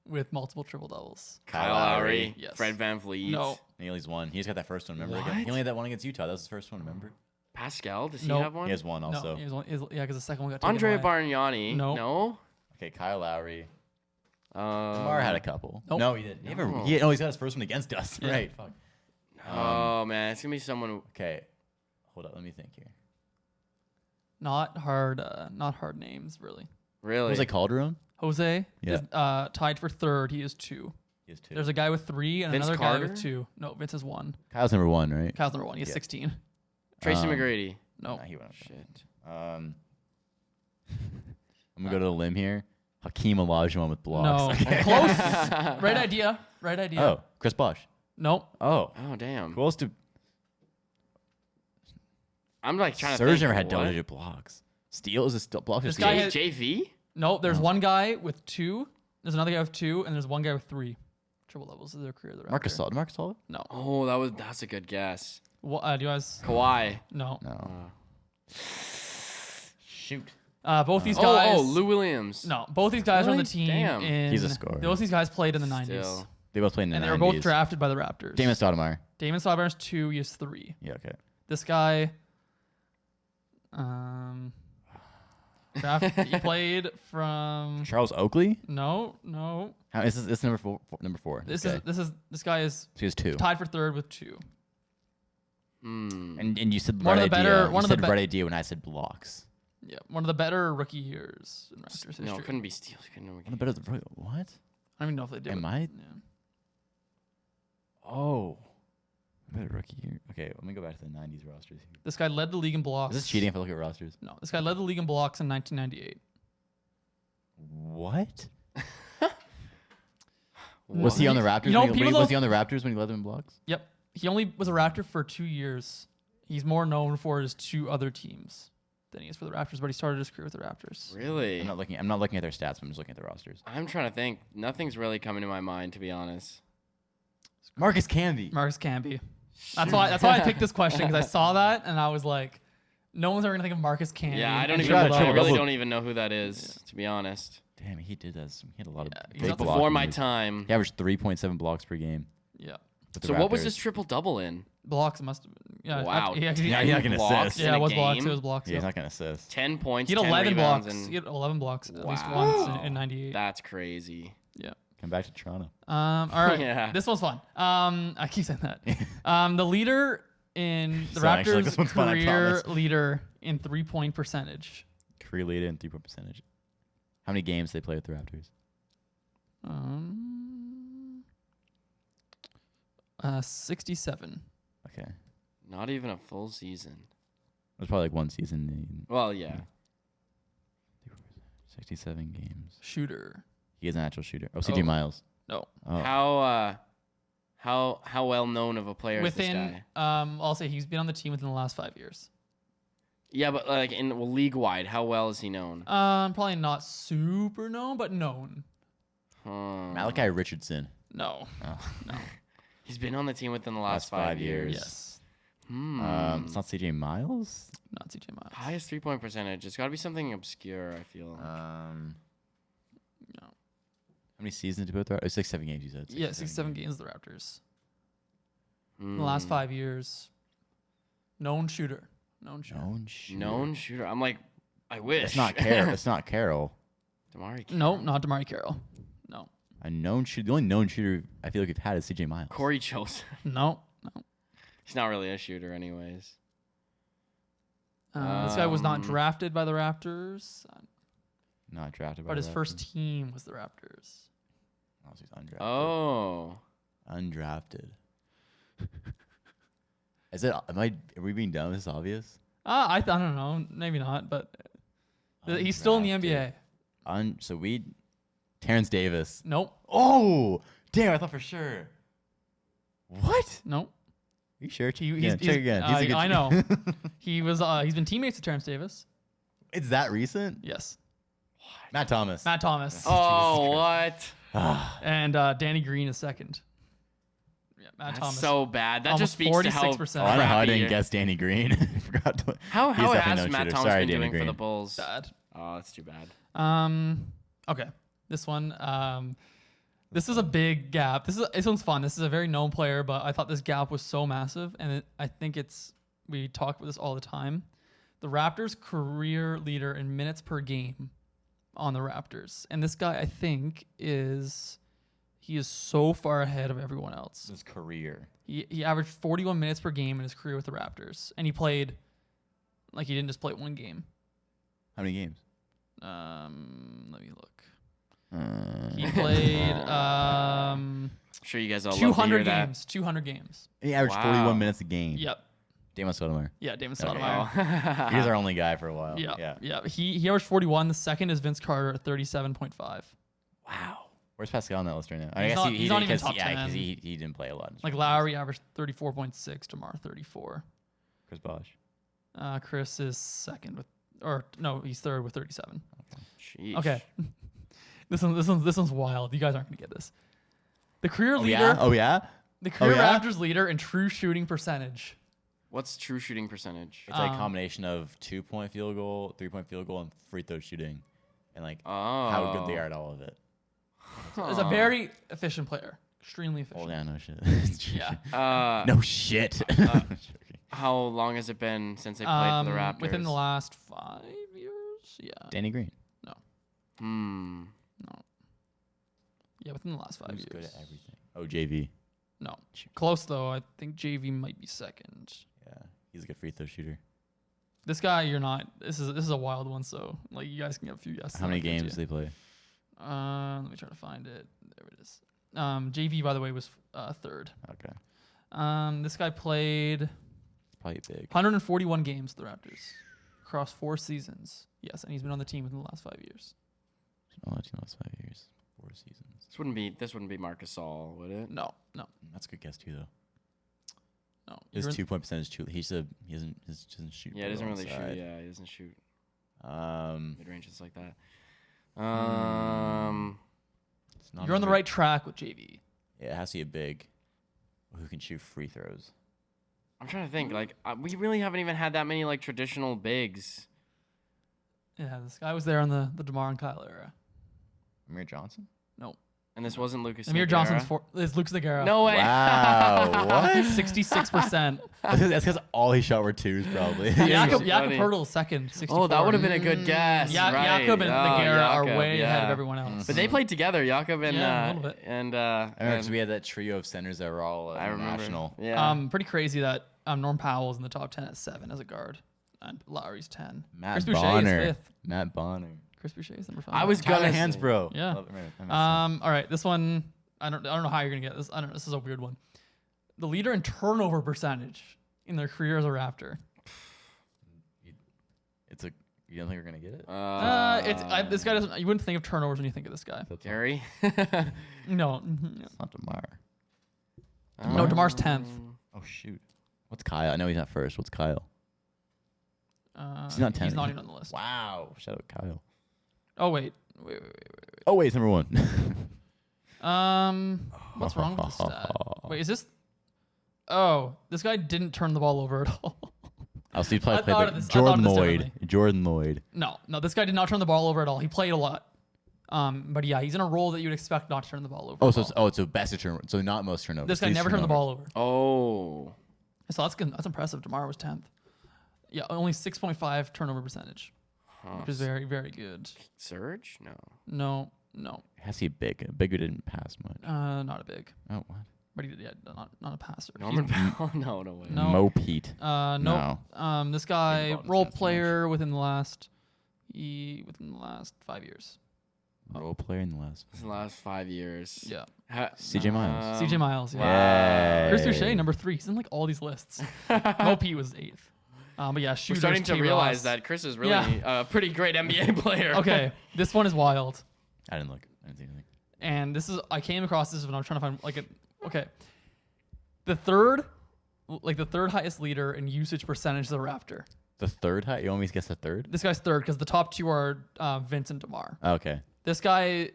Speaker 3: with multiple triple doubles?
Speaker 1: Kyle Lowry.
Speaker 3: Yes.
Speaker 1: Fred VanVleet.
Speaker 3: No.
Speaker 2: He only has one. He just got that first one. Remember?
Speaker 1: What?
Speaker 2: He only had that one against Utah. That was his first one. Remember?
Speaker 1: Pascal. Does he
Speaker 3: Nope.
Speaker 1: have one?
Speaker 2: He has one also.
Speaker 3: No, he was one, yeah, because the second one got taken
Speaker 1: Andre
Speaker 3: away.
Speaker 1: Bargnani.
Speaker 3: No.
Speaker 1: No.
Speaker 2: Okay, Kyle Lowry.
Speaker 1: Uh,
Speaker 2: Lamar had a couple.
Speaker 3: Nope.
Speaker 2: No, he didn't.
Speaker 1: No.
Speaker 2: He's got his first one against us.
Speaker 3: Yeah.
Speaker 2: Right. Fuck.
Speaker 1: Oh man, it's gonna be someone.
Speaker 2: Okay. Hold up. Let me think here.
Speaker 3: Not hard names really.
Speaker 1: Really?
Speaker 2: Was it Calderon?
Speaker 3: Jose
Speaker 2: Yeah.
Speaker 3: is tied for 3rd. He is 2.
Speaker 2: He has 2.
Speaker 3: There's a guy with 3 and
Speaker 1: Vince
Speaker 3: another
Speaker 1: Carter?
Speaker 3: guy with 2. No, Vince has 1.
Speaker 2: Kyle's number 1, right?
Speaker 3: Kyle's number 1. He has
Speaker 2: Yeah.
Speaker 3: 16.
Speaker 1: Tracy
Speaker 2: Um,
Speaker 1: McGrady.
Speaker 3: No.
Speaker 2: Nah, he went up.
Speaker 1: Shit.
Speaker 2: I'm gonna go to the limb here. Hakeem Olajuwon with blocks.
Speaker 3: No.
Speaker 2: Okay.
Speaker 3: Close. Right idea. Right idea.
Speaker 2: Oh, Chris Bosh.
Speaker 3: Nope.
Speaker 2: Oh,
Speaker 1: Oh damn.
Speaker 2: close to.
Speaker 1: I'm like trying to
Speaker 2: Serge
Speaker 1: think.
Speaker 2: never had
Speaker 1: what?
Speaker 2: double-digit blocks. Steal is a blocks.
Speaker 3: This
Speaker 2: Or
Speaker 3: guy
Speaker 2: steals?
Speaker 3: has-
Speaker 1: JV.
Speaker 3: Nope. There's one guy with 2. There's another guy with 2, and there's one guy with 3 triple doubles of their career. The
Speaker 2: Marcus
Speaker 3: Raptor.
Speaker 2: Gasol. Marcus Gasol?
Speaker 3: No.
Speaker 1: Oh, that's a good guess.
Speaker 3: What, do you guys?
Speaker 1: Kawhi.
Speaker 3: No.
Speaker 2: No. Shoot.
Speaker 3: Both these guys.
Speaker 1: Oh, Lou Williams.
Speaker 3: No, both these guys are on the
Speaker 1: Really?
Speaker 3: team.
Speaker 1: Damn.
Speaker 2: He's a scorer.
Speaker 3: Both these guys played in the 90s.
Speaker 1: Still.
Speaker 2: They both played in the
Speaker 3: And
Speaker 2: 90s.
Speaker 3: they were both drafted by the Raptors.
Speaker 2: Damon Stoudemire.
Speaker 3: Damon Stoudemire's 2, he is 3.
Speaker 2: Yeah. Okay.
Speaker 3: This guy, he played from.
Speaker 2: Charles Oakley.
Speaker 3: No.
Speaker 2: How is this number 4? Number 4.
Speaker 3: This
Speaker 2: okay.
Speaker 3: this guy is
Speaker 2: So he has 2.
Speaker 3: tied for 3rd with 2.
Speaker 1: Hmm.
Speaker 2: And you said
Speaker 3: One
Speaker 2: right
Speaker 3: of the
Speaker 2: idea.
Speaker 3: better-
Speaker 2: You
Speaker 3: one of the
Speaker 2: said
Speaker 3: be-
Speaker 2: right idea when I said blocks.
Speaker 3: Yeah, one of the better rookie years in Raptors history.
Speaker 1: No, it couldn't be Steele.
Speaker 2: One of the better. What?
Speaker 3: I don't even know if they did.
Speaker 2: Am
Speaker 3: it.
Speaker 2: I?
Speaker 3: Yeah.
Speaker 2: Oh. Better rookie year. Okay, let me go back to the 90s rosters here.
Speaker 3: This guy led the league in blocks.
Speaker 2: Is this cheating if I look at rosters?
Speaker 3: No, this guy led the league in blocks in 1998.
Speaker 2: What? Was he on the Raptors?
Speaker 3: You know,
Speaker 2: when he,
Speaker 3: people
Speaker 2: was
Speaker 3: don't-
Speaker 2: he on the Raptors when he led them in blocks?
Speaker 3: Yep. He only was a Raptor for 2 years. He's more known for his 2 other teams than he is for the Raptors, but he started his career with the Raptors.
Speaker 1: Really?
Speaker 2: I'm not looking at their stats. But I'm just looking at the rosters.
Speaker 1: I'm trying to think. Nothing's really coming to my mind, to be honest.
Speaker 2: Marcus Camby.
Speaker 3: Marcus Camby. That's why I picked this question, because I saw that and I was like, no one's ever gonna think of Marcus Camby.
Speaker 1: Yeah, I don't
Speaker 3: and
Speaker 1: even.
Speaker 2: tried to
Speaker 1: I
Speaker 2: triple
Speaker 1: really
Speaker 2: double.
Speaker 1: don't even know who that is, to be honest.
Speaker 2: Damn, he did that. He had a lot of
Speaker 3: he's
Speaker 2: big
Speaker 3: not
Speaker 2: block
Speaker 1: Before my
Speaker 2: years.
Speaker 1: time.
Speaker 2: He averaged 3.7 blocks per game.
Speaker 3: Yeah.
Speaker 2: with the
Speaker 1: So what was
Speaker 2: Raptors.
Speaker 1: this triple double in?
Speaker 3: Blocks must have been. Yeah.
Speaker 1: Wow.
Speaker 3: Yeah,
Speaker 2: Yeah, he's not gonna
Speaker 1: Blocks
Speaker 2: assist.
Speaker 1: in
Speaker 3: yeah,
Speaker 1: a
Speaker 3: it was blocks.
Speaker 1: game?
Speaker 3: It was blocks.
Speaker 2: Yeah,
Speaker 3: Yeah.
Speaker 2: he's not gonna assist.
Speaker 1: 10 points.
Speaker 3: He had
Speaker 1: 10
Speaker 3: 11
Speaker 1: rebounds,
Speaker 3: blocks.
Speaker 1: and
Speaker 3: He had 11 blocks at least
Speaker 1: Wow.
Speaker 3: once in 98.
Speaker 1: that's crazy.
Speaker 3: Yeah.
Speaker 2: Come back to Toronto.
Speaker 3: All right.
Speaker 1: Yeah.
Speaker 3: This one's fun. I keep saying that. The leader in the
Speaker 2: So actually,
Speaker 3: Raptors'
Speaker 2: this one's fun, I
Speaker 3: career
Speaker 2: promise.
Speaker 3: leader in 3-point percentage.
Speaker 2: Career leader in 3-point percentage. How many games did they play with the Raptors?
Speaker 3: 67.
Speaker 2: Okay. It
Speaker 1: Not even a full season.
Speaker 2: was probably like one season.
Speaker 1: Well, yeah.
Speaker 2: 67 games.
Speaker 3: Shooter.
Speaker 2: He is an actual shooter. Oh, CJ
Speaker 3: Oh.
Speaker 2: Miles.
Speaker 3: No.
Speaker 2: Oh.
Speaker 1: How well known of a player is this
Speaker 3: Within,
Speaker 1: guy?
Speaker 3: I'll say he's been on the team within the last 5 years.
Speaker 1: Yeah, but like league wide, how well is he known?
Speaker 3: Probably not super known, but known.
Speaker 2: Malachi Richardson.
Speaker 3: No.
Speaker 2: Oh.
Speaker 1: He's been on the team within the last
Speaker 2: Last 5
Speaker 1: years.
Speaker 3: Yes.
Speaker 2: It's not CJ Miles.
Speaker 3: Not CJ Miles.
Speaker 1: Highest 3-point percentage. It's got to be something obscure, I feel.
Speaker 2: How
Speaker 3: No.
Speaker 2: many seasons did he play with the Raptors? 6-7 games, you said.
Speaker 3: Yeah, 67 games the Raptors. In the
Speaker 1: Hmm.
Speaker 3: last 5 years. Known shooter. Known shooter.
Speaker 1: Known shooter. I'm like, I wish.
Speaker 2: It's not Carroll. It's not Carroll.
Speaker 1: Damari.
Speaker 3: No, not Damari Carroll. No.
Speaker 2: A known shooter. The only known shooter I feel like we've had is CJ Miles.
Speaker 1: Corey Joseph.
Speaker 3: No.
Speaker 1: He's not really a shooter, anyways.
Speaker 3: This guy was not drafted by the Raptors,
Speaker 2: Not drafted by
Speaker 3: but
Speaker 2: the
Speaker 3: his first team was the Raptors.
Speaker 2: Oh, so he's undrafted.
Speaker 1: Oh.
Speaker 2: Undrafted. Are we being dumb? Is this obvious?
Speaker 3: I don't know. Maybe not, but he's still in the NBA.
Speaker 2: Terrence Davis.
Speaker 3: Nope.
Speaker 2: Oh, damn! I thought for sure. What?
Speaker 3: Nope.
Speaker 2: Are you sure?
Speaker 3: Check
Speaker 2: again.
Speaker 3: I know. He's been teammates with Terrence Davis.
Speaker 2: It's that recent?
Speaker 3: Yes.
Speaker 2: Matt Thomas.
Speaker 3: Matt Thomas.
Speaker 1: Oh, what?
Speaker 3: And Danny Green is second. Yeah, Matt
Speaker 1: That's
Speaker 3: Thomas.
Speaker 1: so bad. That
Speaker 3: Almost
Speaker 1: just speaks to how
Speaker 3: 46%.
Speaker 2: I don't know how I
Speaker 1: crappy
Speaker 2: didn't guess Danny Green. I forgot.
Speaker 1: How
Speaker 2: He's definitely
Speaker 1: has
Speaker 2: no
Speaker 1: Matt
Speaker 2: shooter.
Speaker 1: Thomas
Speaker 2: Sorry,
Speaker 1: been
Speaker 2: Danny
Speaker 1: doing for
Speaker 2: Green.
Speaker 1: the Bulls?
Speaker 3: Bad.
Speaker 1: Oh, that's too bad.
Speaker 3: Okay. This one. This is a big gap. This one's fun. This is a very known player, but I thought this gap was so massive, and I think we talk about this all the time. The Raptors' career leader in minutes per game on the Raptors, and this guy I think is so far ahead of everyone else.
Speaker 2: His career.
Speaker 3: He averaged 41 minutes per game in his career with the Raptors, and he played he didn't just play one game.
Speaker 2: How many games?
Speaker 3: Let me look. He played
Speaker 1: I'm sure you guys all
Speaker 3: 200
Speaker 1: love to hear
Speaker 3: games. 200 games.
Speaker 2: He averaged
Speaker 1: Wow.
Speaker 2: 41 minutes a game.
Speaker 3: Yep.
Speaker 2: Damon Sotomayor.
Speaker 3: Yeah, Damon
Speaker 1: that.
Speaker 3: Stoudemire.
Speaker 1: Oh.
Speaker 2: He was our only guy for a while.
Speaker 3: Yeah. He averaged 41. The second is Vince Carter at 37.5.
Speaker 2: Wow. Where's Pascal on that list right now? I
Speaker 3: He's
Speaker 2: guess
Speaker 3: not-
Speaker 2: he
Speaker 3: he's not
Speaker 2: didn't
Speaker 3: even
Speaker 2: 'cause-
Speaker 3: top
Speaker 2: yeah,
Speaker 3: 10.
Speaker 2: because he didn't play a lot.
Speaker 3: Lowry averaged 34.6. DeMar 34.
Speaker 2: Chris Bosh.
Speaker 3: Chris is second he's third with 37.
Speaker 1: Sheesh.
Speaker 3: Okay. This one's wild. You guys aren't gonna get this. The career leader.
Speaker 2: Yeah? Oh, yeah?
Speaker 3: The career
Speaker 2: yeah?
Speaker 3: Raptors leader in true shooting percentage.
Speaker 1: What's true shooting percentage?
Speaker 2: It's like a combination of 2-point field goal, 3-point field goal, and free throw shooting. And how good they are at all of it.
Speaker 3: Is a very efficient player. Extremely efficient.
Speaker 2: Oh, yeah, no shit.
Speaker 3: Yeah.
Speaker 2: No shit.
Speaker 1: How long has it been since they played for the Raptors?
Speaker 3: Within the last 5 years. Yeah.
Speaker 2: Danny Green.
Speaker 3: No.
Speaker 1: Hmm.
Speaker 3: No. Yeah, within the last 5
Speaker 2: He's
Speaker 3: years.
Speaker 2: good at everything. Oh, JV.
Speaker 3: No. Close though. I think JV might be second.
Speaker 2: Yeah, he's a good free throw shooter.
Speaker 3: This guy, you're not. This is a wild one. So you guys can get a few guesses.
Speaker 2: How many games do they play?
Speaker 3: Let me try to find it. There it is. JV, by the way, was third.
Speaker 2: Okay.
Speaker 3: This guy played
Speaker 2: Probably big.
Speaker 3: 141 games with the Raptors across 4 seasons. Yes, and he's been on the team within the last 5 years.
Speaker 2: Oh, that's last 5 years. 4 seasons.
Speaker 1: This wouldn't be Marcus Gasol, would it?
Speaker 3: No.
Speaker 2: That's a good guess too, though.
Speaker 3: No.
Speaker 2: His 2-point percentage too. He doesn't shoot.
Speaker 1: Yeah, he doesn't really
Speaker 2: inside.
Speaker 1: shoot. Yeah, he doesn't shoot
Speaker 2: Um,
Speaker 1: mid ranges like that.
Speaker 2: it's not
Speaker 3: You're on the
Speaker 2: big-
Speaker 3: right track with JV.
Speaker 2: Yeah, it has to be a big who can shoot free throws.
Speaker 1: I'm trying to think. We really haven't even had that many traditional bigs.
Speaker 3: Yeah, this guy was there on the DeMar and Kyle era.
Speaker 2: Amir Johnson.
Speaker 3: No.
Speaker 1: And this wasn't Lucas.
Speaker 3: Amir
Speaker 1: Nogueira.
Speaker 3: Johnson's is Luke Nogueira.
Speaker 1: No way.
Speaker 2: Wow, what?
Speaker 3: 66%.
Speaker 2: That's because all he shot were twos, probably.
Speaker 3: Jakob
Speaker 1: funny.
Speaker 3: Hurtl's second, 64.
Speaker 1: Oh, that would have been a good guess. right.
Speaker 3: Jakob and Nogueira are
Speaker 1: Jakob,
Speaker 3: way ahead of
Speaker 1: yeah.
Speaker 3: everyone else.
Speaker 1: But they played together, Jakob and
Speaker 3: Yeah, a little bit.
Speaker 1: and
Speaker 2: I remember because we had that trio of centers that were all
Speaker 1: I remember.
Speaker 2: national.
Speaker 1: Yeah.
Speaker 3: Pretty crazy that Norm Powell's in the top 10 at 7 as a guard, and Lowry's 10.
Speaker 2: Matt
Speaker 3: Chris Boucher
Speaker 2: Bonner.
Speaker 3: is 5th.
Speaker 2: Matt Bonner.
Speaker 3: Chris Boucher is number 5.
Speaker 1: I was
Speaker 2: Tyler
Speaker 1: gonna
Speaker 2: Hansbrough.
Speaker 3: Yeah.
Speaker 2: Love it, man. That makes sense.
Speaker 3: All right, this one I don't know how you're gonna get this. I don't know. This is a weird one. The leader in turnover percentage in their career as a Raptor.
Speaker 2: You don't think we're gonna get it?
Speaker 3: This guy doesn't. You wouldn't think of turnovers when you think of this guy.
Speaker 1: Gary.
Speaker 3: No.
Speaker 2: It's not DeMar.
Speaker 3: No, DeMar's 10th.
Speaker 2: Oh shoot. What's Kyle? I know he's not first. What's Kyle? He's not 10.
Speaker 3: He's not even on the list.
Speaker 2: Wow. Shout out Kyle.
Speaker 3: Oh wait.
Speaker 2: Oh wait, it's number 1.
Speaker 3: What's wrong with this stat? Wait, is this? Oh, this guy didn't turn the ball over at all.
Speaker 2: I'll see.
Speaker 3: I
Speaker 2: Probably
Speaker 3: thought
Speaker 2: played
Speaker 3: of this- I
Speaker 2: Jordan
Speaker 3: thought of this
Speaker 2: Lloyd.
Speaker 3: differently.
Speaker 2: Jordan Lloyd.
Speaker 3: No, this guy did not turn the ball over at all. He played a lot. But yeah, he's in a role that you'd expect not to turn the ball over.
Speaker 2: Oh,
Speaker 3: at
Speaker 2: so
Speaker 3: all.
Speaker 2: it's best turn. So not most turnovers.
Speaker 3: This guy
Speaker 2: least
Speaker 3: never turned the
Speaker 2: turnover.
Speaker 3: ball over.
Speaker 1: Oh.
Speaker 3: So that's good. That's impressive. DeMar was 10th. Yeah, only 6.5 turnover percentage, which is very, very good.
Speaker 1: Surge? No.
Speaker 3: No, No.
Speaker 2: It has to be big. Big who didn't pass much.
Speaker 3: Not a big.
Speaker 2: Oh, what?
Speaker 3: But he did, yeah, not a passer.
Speaker 1: Norman Powell? No way.
Speaker 3: No.
Speaker 2: Mo Pete.
Speaker 3: Nope. This guy,
Speaker 2: Didn't
Speaker 3: role
Speaker 2: pass much.
Speaker 3: player within the last 5 years.
Speaker 2: Role player in the last.
Speaker 1: In the last 5 years.
Speaker 3: Yeah.
Speaker 2: CJ Miles.
Speaker 3: CJ Miles. Yeah.
Speaker 2: Yeah.
Speaker 3: Chris Boucher, number 3. He's in like all these lists. Mo Pete was 8th. But yeah,
Speaker 1: We're
Speaker 3: shooters.
Speaker 1: starting to
Speaker 3: K.
Speaker 1: realize
Speaker 3: Ross.
Speaker 1: that Chris is really
Speaker 3: Yeah.
Speaker 1: a pretty great NBA player.
Speaker 3: Okay, this one is wild.
Speaker 2: I didn't look. I didn't see anything.
Speaker 3: And this is I came across this when I was trying to find like okay. The third highest leader in usage percentage of the Raptor.
Speaker 2: The third height? You want me to guess the third?
Speaker 3: This guy's third because the top 2 are Vince and DeMar.
Speaker 2: Okay.
Speaker 3: This guy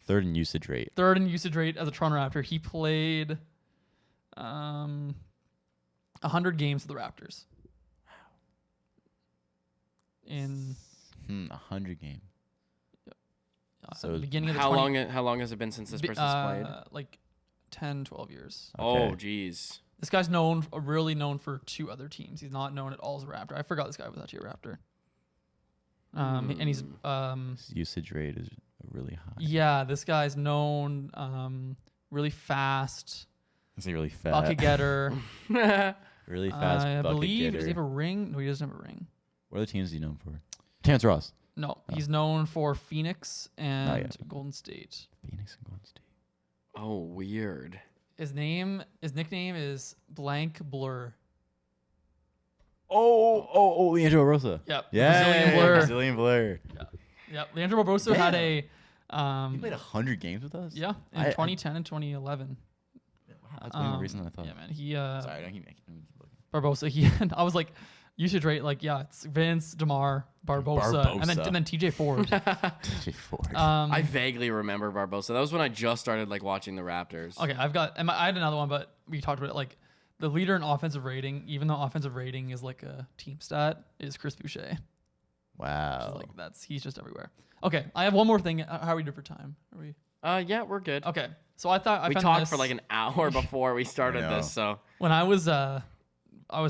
Speaker 2: Third in usage rate.
Speaker 3: third in usage rate as a Toronto Raptor. He played 100 games for the Raptors. In
Speaker 2: 100 games.
Speaker 3: so
Speaker 2: So
Speaker 3: beginning of the
Speaker 1: How
Speaker 3: 20
Speaker 1: long has it been since this person's played?
Speaker 3: like 10, 12 years.
Speaker 1: Oh,
Speaker 2: Okay.
Speaker 1: geez.
Speaker 3: This guy's really known for 2 other teams. He's not known at all as a Raptor. I forgot this guy was actually a Raptor. And he's
Speaker 2: his usage rate is really high.
Speaker 3: yeah, this guy's known really fast,
Speaker 2: Is he really fat?
Speaker 3: bucket getter.
Speaker 2: Really fast
Speaker 3: I
Speaker 2: bucket
Speaker 3: believe
Speaker 2: getter.
Speaker 3: does he have a ring? No, he doesn't have a ring.
Speaker 2: What other teams is he known for? Terrence Ross.
Speaker 3: No, he's known for Phoenix and
Speaker 2: yeah.
Speaker 3: Golden State.
Speaker 2: Phoenix and Golden State.
Speaker 1: Oh, weird.
Speaker 3: His nickname is Blank Blur.
Speaker 2: Oh, Leandro Rosa.
Speaker 3: Yep.
Speaker 2: Yeah.
Speaker 3: Brazilian Blur.
Speaker 2: Brazilian Blur.
Speaker 3: Yep. Leandro Barbosa had a
Speaker 2: He played 100 games with us?
Speaker 3: yeah in 2010 and 2011.
Speaker 2: Wow, that's way more recent than I thought.
Speaker 3: Yeah, man. He
Speaker 2: Sorry, I don't keep looking.
Speaker 3: Barbosa. I was like, usage rate like it's Vince, DeMar, Barbosa, and then TJ Ford.
Speaker 2: TJ Ford.
Speaker 1: I vaguely remember Barbosa. That was when I just started like watching the Raptors.
Speaker 3: Okay, I had another one, but we talked about it. Like the leader in offensive rating, even though offensive rating is like a team stat, is Chris Boucher.
Speaker 2: Wow.
Speaker 3: Like he's just everywhere. Okay, I have one more thing. How are we doing for time? Are we?
Speaker 1: Yeah, we're good.
Speaker 3: Okay, so I thought
Speaker 1: we
Speaker 3: found
Speaker 1: talked
Speaker 3: this
Speaker 1: for like an hour before we started
Speaker 2: I know.
Speaker 1: this. So
Speaker 3: when I was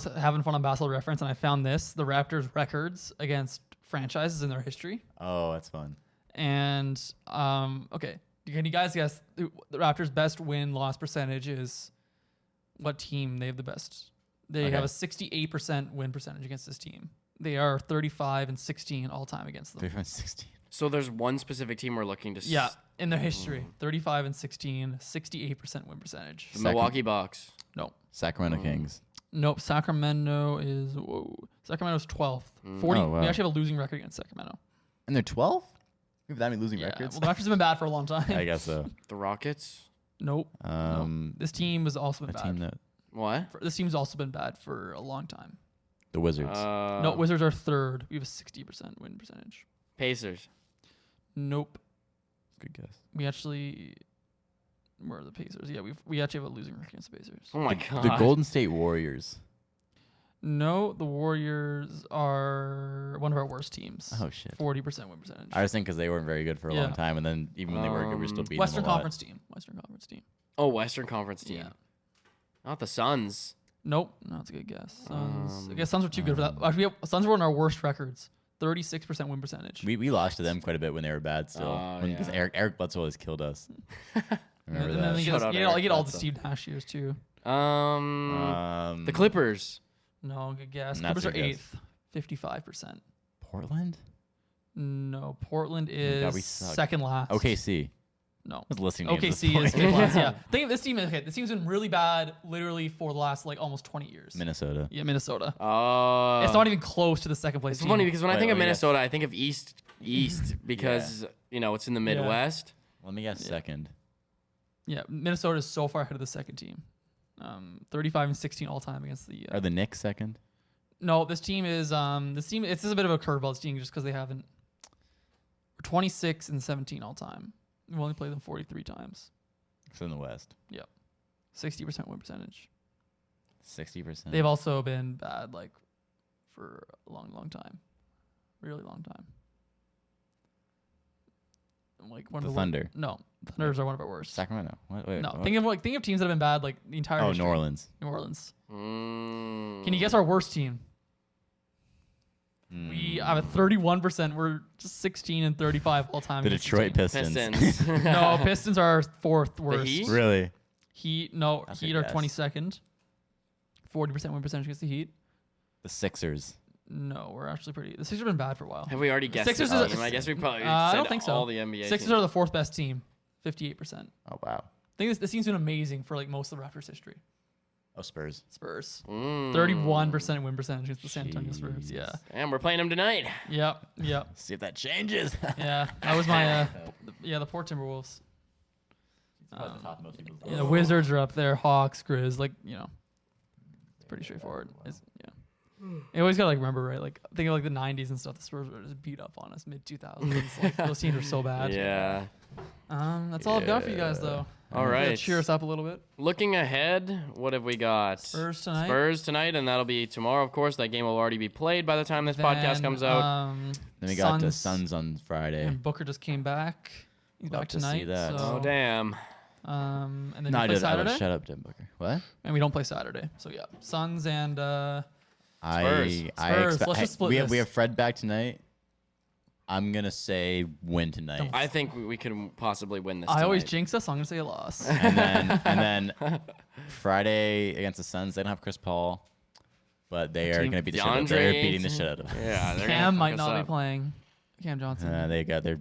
Speaker 3: having fun on Basketball Reference and I found the Raptors records against franchises in their history.
Speaker 2: Oh, that's fun.
Speaker 3: And okay, can you guys guess the Raptors' best win-loss percentage is? What team they have the best? They have a 68% win percentage against this team. They are 35-16 all time against them.
Speaker 2: 316.
Speaker 1: So there's one specific team we're looking to.
Speaker 3: Yeah, in their history, 35-16, 68% win percentage.
Speaker 1: The Milwaukee Bucks.
Speaker 3: No,
Speaker 2: Sacramento Kings.
Speaker 3: nope. Sacramento's 12th. 40.
Speaker 2: Oh, wow.
Speaker 3: We actually have a losing record against Sacramento.
Speaker 2: And they're 12? We have that many losing
Speaker 3: Yeah,
Speaker 2: records?
Speaker 3: well, the Raptors have been bad for a long time.
Speaker 2: I guess so.
Speaker 1: The Rockets.
Speaker 3: Nope. This team has also been
Speaker 2: A
Speaker 3: bad.
Speaker 2: team that
Speaker 1: What?
Speaker 3: This team's also been bad for a long time.
Speaker 2: the Wizards.
Speaker 3: No, Wizards are third. We have a 60% win percentage.
Speaker 1: Pacers.
Speaker 3: Nope.
Speaker 2: Good guess.
Speaker 3: We actually, where are the Pacers? Yeah, we actually have a losing record against the Pacers.
Speaker 1: Oh my god.
Speaker 2: The Golden State Warriors.
Speaker 3: No, the Warriors are one of our worst teams.
Speaker 2: Oh shit.
Speaker 3: 40% win percentage.
Speaker 2: I was thinking because they weren't very good for a long
Speaker 3: Yeah.
Speaker 2: time, and then even when they were good, we were still beating
Speaker 3: Western
Speaker 2: them a lot.
Speaker 3: Conference team. Western Conference team.
Speaker 1: Oh, Western Conference team.
Speaker 3: Yeah.
Speaker 1: Not the Suns.
Speaker 3: Nope. No, that's a good guess. Suns. I guess Suns were too good for that. Actually, Suns were one of our worst records. 36% win percentage.
Speaker 2: We lost to them quite a bit when they were bad still.
Speaker 1: Oh,
Speaker 2: Because
Speaker 1: yeah.
Speaker 2: Eric Bledsoe always killed us. Remember
Speaker 3: and then
Speaker 2: that?
Speaker 3: you
Speaker 1: Shout out Eric
Speaker 3: get all the
Speaker 1: Bledsoe.
Speaker 3: Steve Nash years too.
Speaker 1: The Clippers.
Speaker 3: No, good guess.
Speaker 2: That's
Speaker 3: Clippers are
Speaker 2: a guess.
Speaker 3: 8th. 55%.
Speaker 2: Portland?
Speaker 3: No, Portland
Speaker 2: God, we
Speaker 3: is
Speaker 2: suck.
Speaker 3: second last.
Speaker 2: OKC.
Speaker 3: No.
Speaker 2: I was listening to
Speaker 3: OKC is fifth last. Yeah. Think of this team. Okay, this team's been really bad, literally for the last like almost 20 years.
Speaker 2: Minnesota.
Speaker 3: Yeah, Minnesota.
Speaker 1: Oh.
Speaker 3: It's not even close to the second place
Speaker 1: It's
Speaker 3: team.
Speaker 1: funny because when I
Speaker 2: Wait,
Speaker 1: think of
Speaker 2: let me
Speaker 1: Minnesota, I think of East because it's in the Midwest.
Speaker 2: Let me guess second.
Speaker 3: Yeah, Minnesota is so far ahead of the second team. 35-16 all time against the.
Speaker 2: Are the Knicks second?
Speaker 3: No, this team is It's just a bit of a curveball. This team just because they haven't. We're 26-17 all time. We've only played them 43 times.
Speaker 2: It's in the West.
Speaker 3: Yep, 60% win percentage.
Speaker 2: 60%.
Speaker 3: They've also been bad like for a long, long time, really long time. Like one
Speaker 2: The
Speaker 3: of
Speaker 2: Thunder.
Speaker 3: No, Thunders are one of our worst.
Speaker 2: Sacramento. What? Wait,
Speaker 3: No,
Speaker 2: what?
Speaker 3: think of teams that have been bad like the entire.
Speaker 2: Oh,
Speaker 3: history.
Speaker 2: New Orleans.
Speaker 3: New Orleans.
Speaker 1: Mm.
Speaker 3: Can you guess our worst team? We have a 31%. We're just 16 and 35 all time.
Speaker 2: The
Speaker 3: against
Speaker 2: Detroit
Speaker 3: team.
Speaker 2: Pistons.
Speaker 3: No, Pistons are fourth worst.
Speaker 1: Heat?
Speaker 2: Really?
Speaker 3: Heat
Speaker 2: a
Speaker 3: Heat are
Speaker 2: guess.
Speaker 3: 22nd. 40% win percentage against the Heat.
Speaker 2: The Sixers.
Speaker 3: No, we're actually pretty. The Sixers have been bad for a while.
Speaker 1: Have we already guessed
Speaker 3: Sixers
Speaker 1: the
Speaker 3: is-
Speaker 1: team? I guess we probably
Speaker 3: I
Speaker 1: said
Speaker 3: don't think so.
Speaker 1: all the NBA
Speaker 3: Sixers
Speaker 1: teams.
Speaker 3: are the fourth best team, 58%.
Speaker 2: Oh, wow.
Speaker 3: I think this team's been amazing for like most of the Raptors history.
Speaker 2: Oh, Spurs.
Speaker 3: Spurs.
Speaker 1: Mm.
Speaker 3: 31% win percentage against the San Antonio Spurs. Yeah.
Speaker 1: And we're playing them tonight.
Speaker 3: Yep.
Speaker 2: See if that changes.
Speaker 3: Yeah. That was my the poor Timberwolves. Yeah, the Wizards are up there, Hawks, Grizz, like, it's pretty straightforward. You always gotta like remember, right? Like think of like the 90s and stuff. The Spurs were just beat up on us mid 2000s. Like those teams were so bad.
Speaker 1: Yeah.
Speaker 3: That's all I've got for you guys though.
Speaker 1: All
Speaker 3: Gotta
Speaker 1: right.
Speaker 3: cheer us up a little bit.
Speaker 1: Looking ahead, what have we got?
Speaker 3: Spurs tonight.
Speaker 1: Spurs tonight, and that'll be tomorrow, of course. That game will already be played by the time this podcast
Speaker 3: Then,
Speaker 1: comes out.
Speaker 2: Then we got the Suns on Friday.
Speaker 3: And Booker just came back. He's
Speaker 2: Love
Speaker 3: back
Speaker 2: to see
Speaker 3: tonight.
Speaker 2: that.
Speaker 3: So,
Speaker 1: Oh, damn.
Speaker 3: and then
Speaker 2: No,
Speaker 3: you
Speaker 2: I
Speaker 3: play
Speaker 2: did.
Speaker 3: Saturday.
Speaker 2: Shut up, Tim Booker. What?
Speaker 3: And we don't play Saturday. So yeah, Suns and
Speaker 1: Spurs.
Speaker 3: Spurs. Let's just split
Speaker 2: we
Speaker 3: this.
Speaker 2: have Fred back tonight. I'm gonna say win tonight.
Speaker 1: I think we can possibly win this
Speaker 3: I always
Speaker 1: tonight.
Speaker 3: jinx us. So I'm gonna say a loss.
Speaker 2: and then Friday against the Suns, they don't have Chris Paul, but they are
Speaker 3: team-
Speaker 2: gonna beat the shit out of them. They're beating the
Speaker 1: DeAndre
Speaker 2: shit out of them.
Speaker 1: Yeah, they're
Speaker 3: Cam
Speaker 1: gonna
Speaker 3: might
Speaker 1: fuck
Speaker 3: not
Speaker 1: us
Speaker 3: be
Speaker 1: up.
Speaker 3: playing. Cam Johnson.
Speaker 2: They got their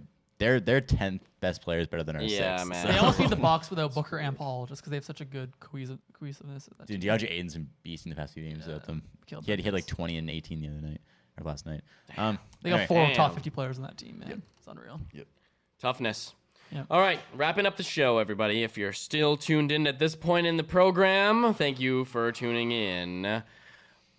Speaker 2: 10th best players better than our
Speaker 1: Yeah,
Speaker 2: six.
Speaker 1: man.
Speaker 3: They almost beat the Bucks without Booker and Paul, just because they have such a good cohesiveness. At that
Speaker 2: Dude,
Speaker 3: team.
Speaker 2: DeAndre Ayton's been beasting the past few games without them.
Speaker 3: Killed
Speaker 2: He had like
Speaker 3: them.
Speaker 2: 20 and 18 the other night or last night.
Speaker 3: They got
Speaker 2: anyway.
Speaker 3: four top
Speaker 1: Damn.
Speaker 3: 50 players in that team, man. It's unreal.
Speaker 1: Toughness.
Speaker 3: Yeah.
Speaker 1: All right, wrapping up the show, everybody. If you're still tuned in at this point in the program, thank you for tuning in.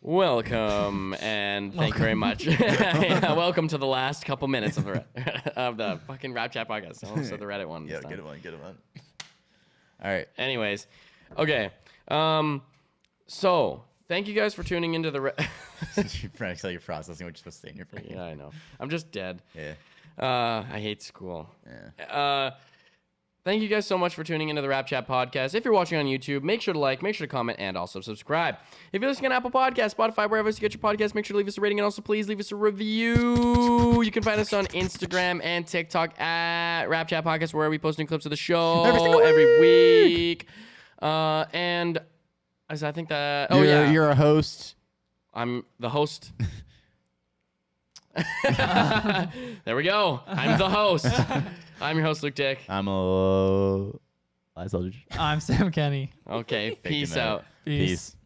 Speaker 1: Welcome, and thank you very much. Yeah, welcome to the last couple minutes of the fucking RapChat podcast. Also the Reddit one. this time.
Speaker 2: Get it one. All right.
Speaker 1: Anyways, okay. So thank you guys for tuning into the.
Speaker 2: You're you're processing what you're supposed to say in your brain.
Speaker 1: Yeah, I know. I'm just dead.
Speaker 2: Yeah.
Speaker 1: I hate school.
Speaker 2: Yeah.
Speaker 1: Thank you guys so much for tuning into the RapChat podcast. If you're watching on YouTube, make sure to like, make sure to comment, and also subscribe. If you're listening on Apple Podcasts, Spotify, wherever else you get your podcasts, make sure to leave us a rating, and also please leave us a review. You can find us on Instagram and TikTok at RapChat Podcast, where we post new clips of the show every week. And as I think that,
Speaker 2: You're a host.
Speaker 1: I'm the host. There we go. I'm the host. I'm your host, Luke Dick.
Speaker 2: I'm a.
Speaker 3: I'm Sam Kenny.
Speaker 1: Okay, peace
Speaker 2: him out.
Speaker 1: out.
Speaker 3: Peace.
Speaker 2: Peace.